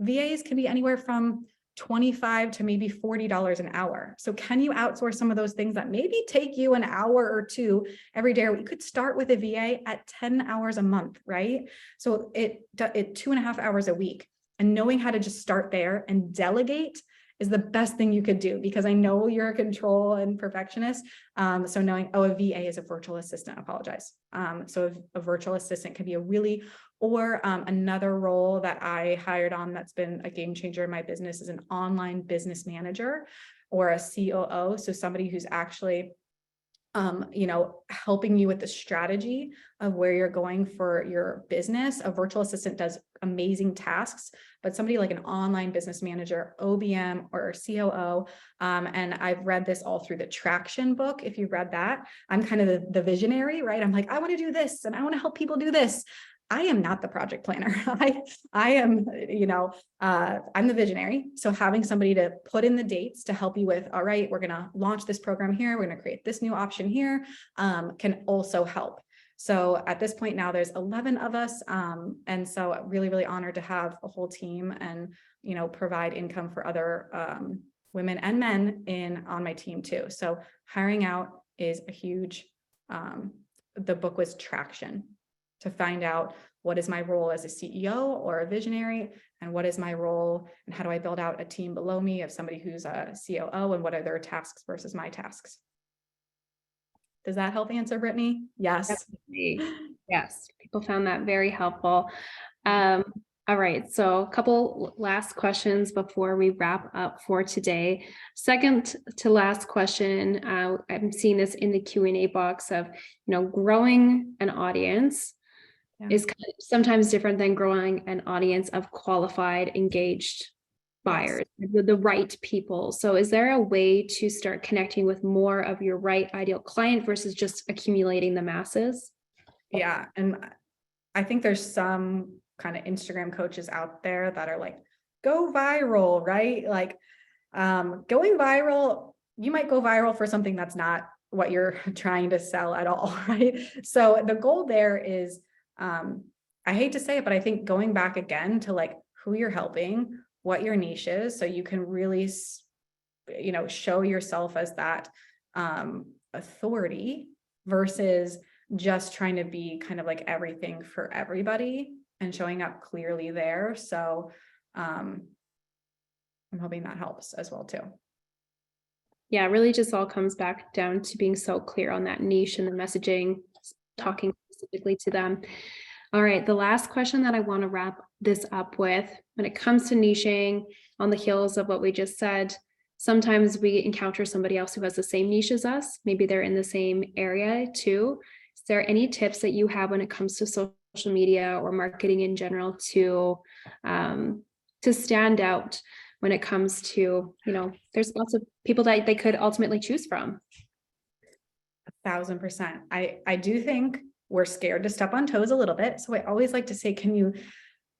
VAs can be anywhere from $25 to maybe $40 an hour. So can you outsource some of those things that maybe take you an hour or 2 every day? Or you could start with a VA at 10 hours a month, right? So it 2.5 hours a week, and knowing how to just start there and delegate is the best thing you could do, because I know you're a control and perfectionist. So knowing, a VA is a virtual assistant, so a virtual assistant can be a really Or another role that I hired on that's been a game changer in my business is an online business manager or a COO. So somebody who's actually helping you with the strategy of where you're going for your business. A virtual assistant does amazing tasks, but somebody like an online business manager, OBM or COO, and I've read this all through the Traction book. If you've read that, I'm kind of the visionary, right? I'm like, I want to do this and I want to help people do this. I am not the project planner. I am, I'm the visionary. So having somebody to put in the dates to help you with, all right, we're going to launch this program here. We're going to create this new option here, can also help. So at this point now there's 11 of us. And so really, really honored to have a whole team and, provide income for other, women and men on my team too. So hiring out is a huge, the book was Traction, to find out what is my role as a CEO or a visionary, and what is my role and how do I build out a team below me of somebody who's a COO, and what are their tasks versus my tasks. Does that help answer, Brittany? Yes. Definitely. Yes, people found that very helpful. All right, so a couple last questions before we wrap up for today. Second to last question, I'm seeing this in the Q&A box of, growing an audience is kind of sometimes different than growing an audience of qualified, engaged buyers, the right people. So is there a way to start connecting with more of your right ideal client versus just accumulating the masses? Yeah. And I think there's some kind of Instagram coaches out there that are like, go viral, right? Like going viral, you might go viral for something that's not what you're trying to sell at all, right? So the goal there is, I hate to say it, but I think going back again to like who you're helping, what your niche is, so you can really, show yourself as that authority versus just trying to be kind of like everything for everybody and showing up clearly there. So I'm hoping that helps as well too. Yeah, it really just all comes back down to being so clear on that niche and the messaging, talking specifically to them. All right, the last question that I want to wrap this up with, when it comes to niching on the heels of what we just said, sometimes we encounter somebody else who has the same niche as us. Maybe they're in the same area too. Is there any tips that you have when it comes to social media or marketing in general to stand out when it comes to, there's lots of people that they could ultimately choose from? 1,000%. I do think we're scared to step on toes a little bit. So I always like to say, can you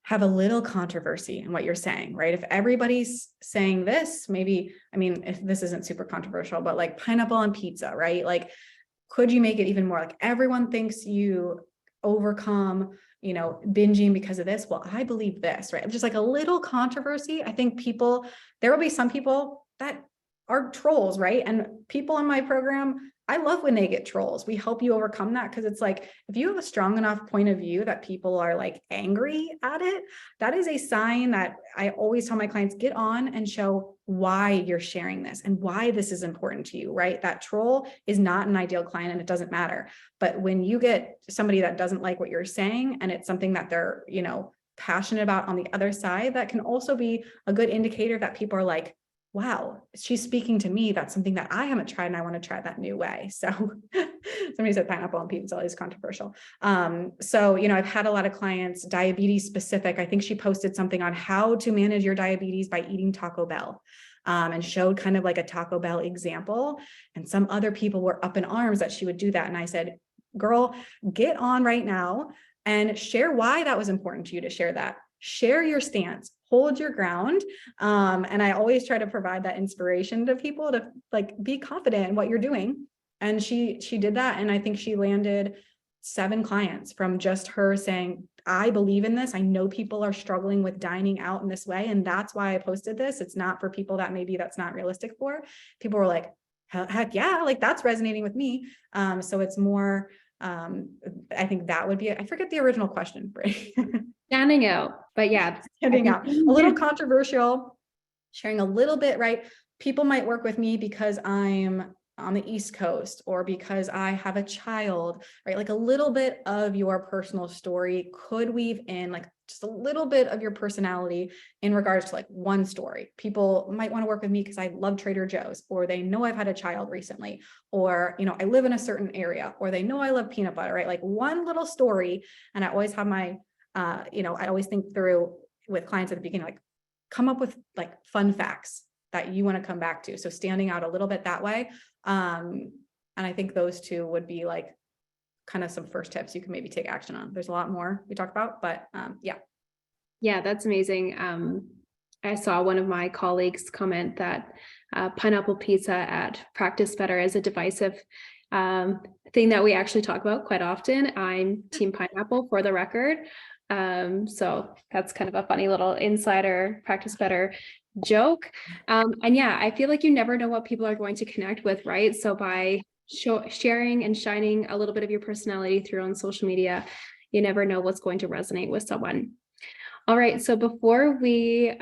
have a little controversy in what you're saying, right? If everybody's saying this, maybe, if this isn't super controversial, but like pineapple on pizza, right? Like, could you make it even more like everyone thinks you overcome, binging because of this? Well, I believe this, right? Just like a little controversy. I think there will be some people that are trolls, right? And people in my program, I love when they get trolls. We help you overcome that, because it's like, if you have a strong enough point of view that people are like angry at it, that is a sign that I always tell my clients, get on and show why you're sharing this and why this is important to you, right? That troll is not an ideal client and it doesn't matter. But when you get somebody that doesn't like what you're saying and it's something that they're, passionate about on the other side, that can also be a good indicator that people are like, wow, she's speaking to me. That's something that I haven't tried and I want to try that new way. So somebody said pineapple on pizza is controversial. So, I've had a lot of clients, diabetes specific. I think she posted something on how to manage your diabetes by eating Taco Bell, and showed kind of like a Taco Bell example. And some other people were up in arms that she would do that. And I said, girl, get on right now and share why that was important to you to share that. Share your stance, hold your ground. And I always try to provide that inspiration to people to like be confident in what you're doing. And she did that. And I think she landed 7 clients from just her saying, I believe in this. I know people are struggling with dining out in this way. And that's why I posted this. It's not for people that maybe that's not realistic for. People were like, heck yeah, like that's resonating with me. So it's more, I think that would be, I forget the original question, Brie. Standing out, but yeah. Standing out, a little controversial, sharing a little bit, right? People might work with me because I'm on the East Coast, or because I have a child, right? Like a little bit of your personal story could weave in like just a little bit of your personality in regards to like one story. People might want to work with me because I love Trader Joe's, or they know I've had a child recently, or, you know, I live in a certain area, or they know I love peanut butter, right? Like one little story. And I always have my, you know, I always think through with clients at the beginning, like come up with like fun facts that you want to come back to. So standing out a little bit that way. And I think those two would be like kind of some first tips you can maybe take action on. There's a lot more we talked about, but yeah. Yeah, that's amazing. I saw one of my colleagues comment that pineapple pizza at Practice Better is a divisive thing that we actually talk about quite often. I'm team pineapple for the record. So that's kind of a funny little insider Practice Better joke. And yeah, I feel like you never know what people are going to connect with, right? So by sharing and shining a little bit of your personality through on social media, you never know what's going to resonate with someone. All right, so before we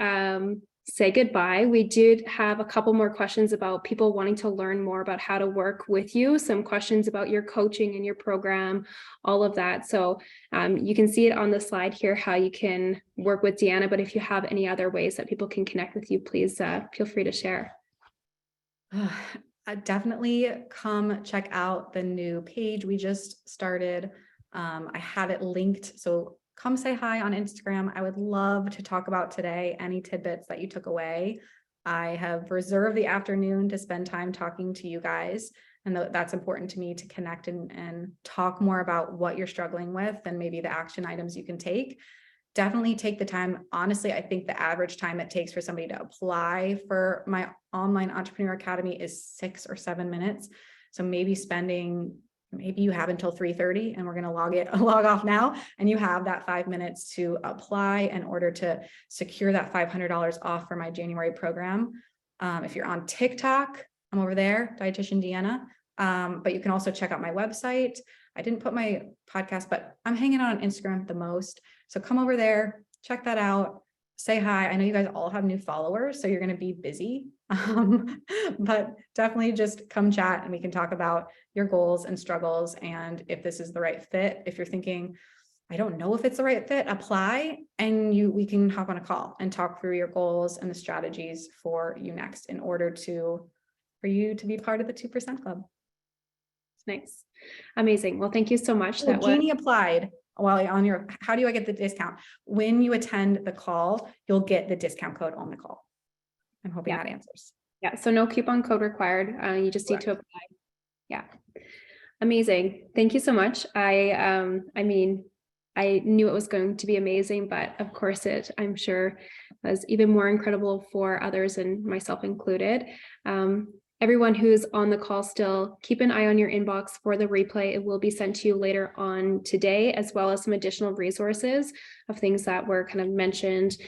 say goodbye, we did have a couple more questions about people wanting to learn more about how to work with you, some questions about your coaching and your program, all of that. So you can see it on the slide here, how you can work with Deanna, but if you have any other ways that people can connect with you, please feel free to share. Definitely come check out the new page we just started. I have it linked, so come say hi on Instagram. I would love to talk about today, any tidbits that you took away. I have reserved the afternoon to spend time talking to you guys. And that's important to me, to connect and talk more about what you're struggling with and maybe the action items you can take. Definitely take the time. Honestly, I think the average time it takes for somebody to apply for my online entrepreneur academy is 6 or 7 minutes. So maybe you have until 3:30 and we're going to log off now. And you have that 5 minutes to apply in order to secure that $500 off for my January program. If you're on TikTok, I'm over there, Dietitian Deanna. But you can also check out my website. I didn't put my podcast, but I'm hanging out on Instagram the most. So come over there, check that out, say hi. I know you guys all have new followers, so you're going to be busy. But definitely just come chat and we can talk about your goals and struggles. And if this is the right fit, if you're thinking, I don't know if it's the right fit, apply and we can hop on a call and talk through your goals and the strategies for you next in order for you to be part of the 2% Club. Nice. Amazing. Well, thank you so much. That Jeannie applied while on your, how do I get the discount? When you attend the call, you'll get the discount code on the call. I'm hoping that answers. Yeah. So no coupon code required. You just need to apply. Yeah. Amazing. Thank you so much. I mean, I knew it was going to be amazing, but of course I'm sure was even more incredible for others and myself included. Everyone who's on the call still, keep an eye on your inbox for the replay. It will be sent to you later on today, as well as some additional resources of things that were kind of mentioned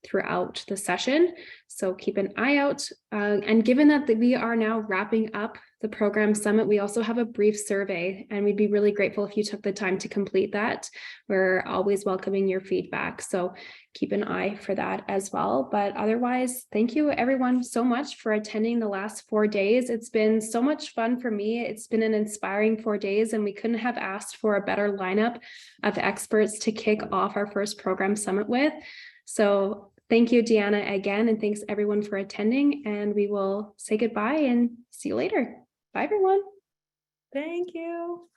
throughout the session. So keep an eye out. And given that we are now wrapping up the program summit, we also have a brief survey, and we'd be really grateful if you took the time to complete that. We're always welcoming your feedback, so keep an eye for that as well. But otherwise, thank you everyone so much for attending the last 4 days. It's been so much fun for me. It's been an inspiring 4 days, and we couldn't have asked for a better lineup of experts to kick off our first program summit with. So thank you, Deanna, again, and thanks everyone for attending, and we will say goodbye and see you later. Bye, everyone. Thank you.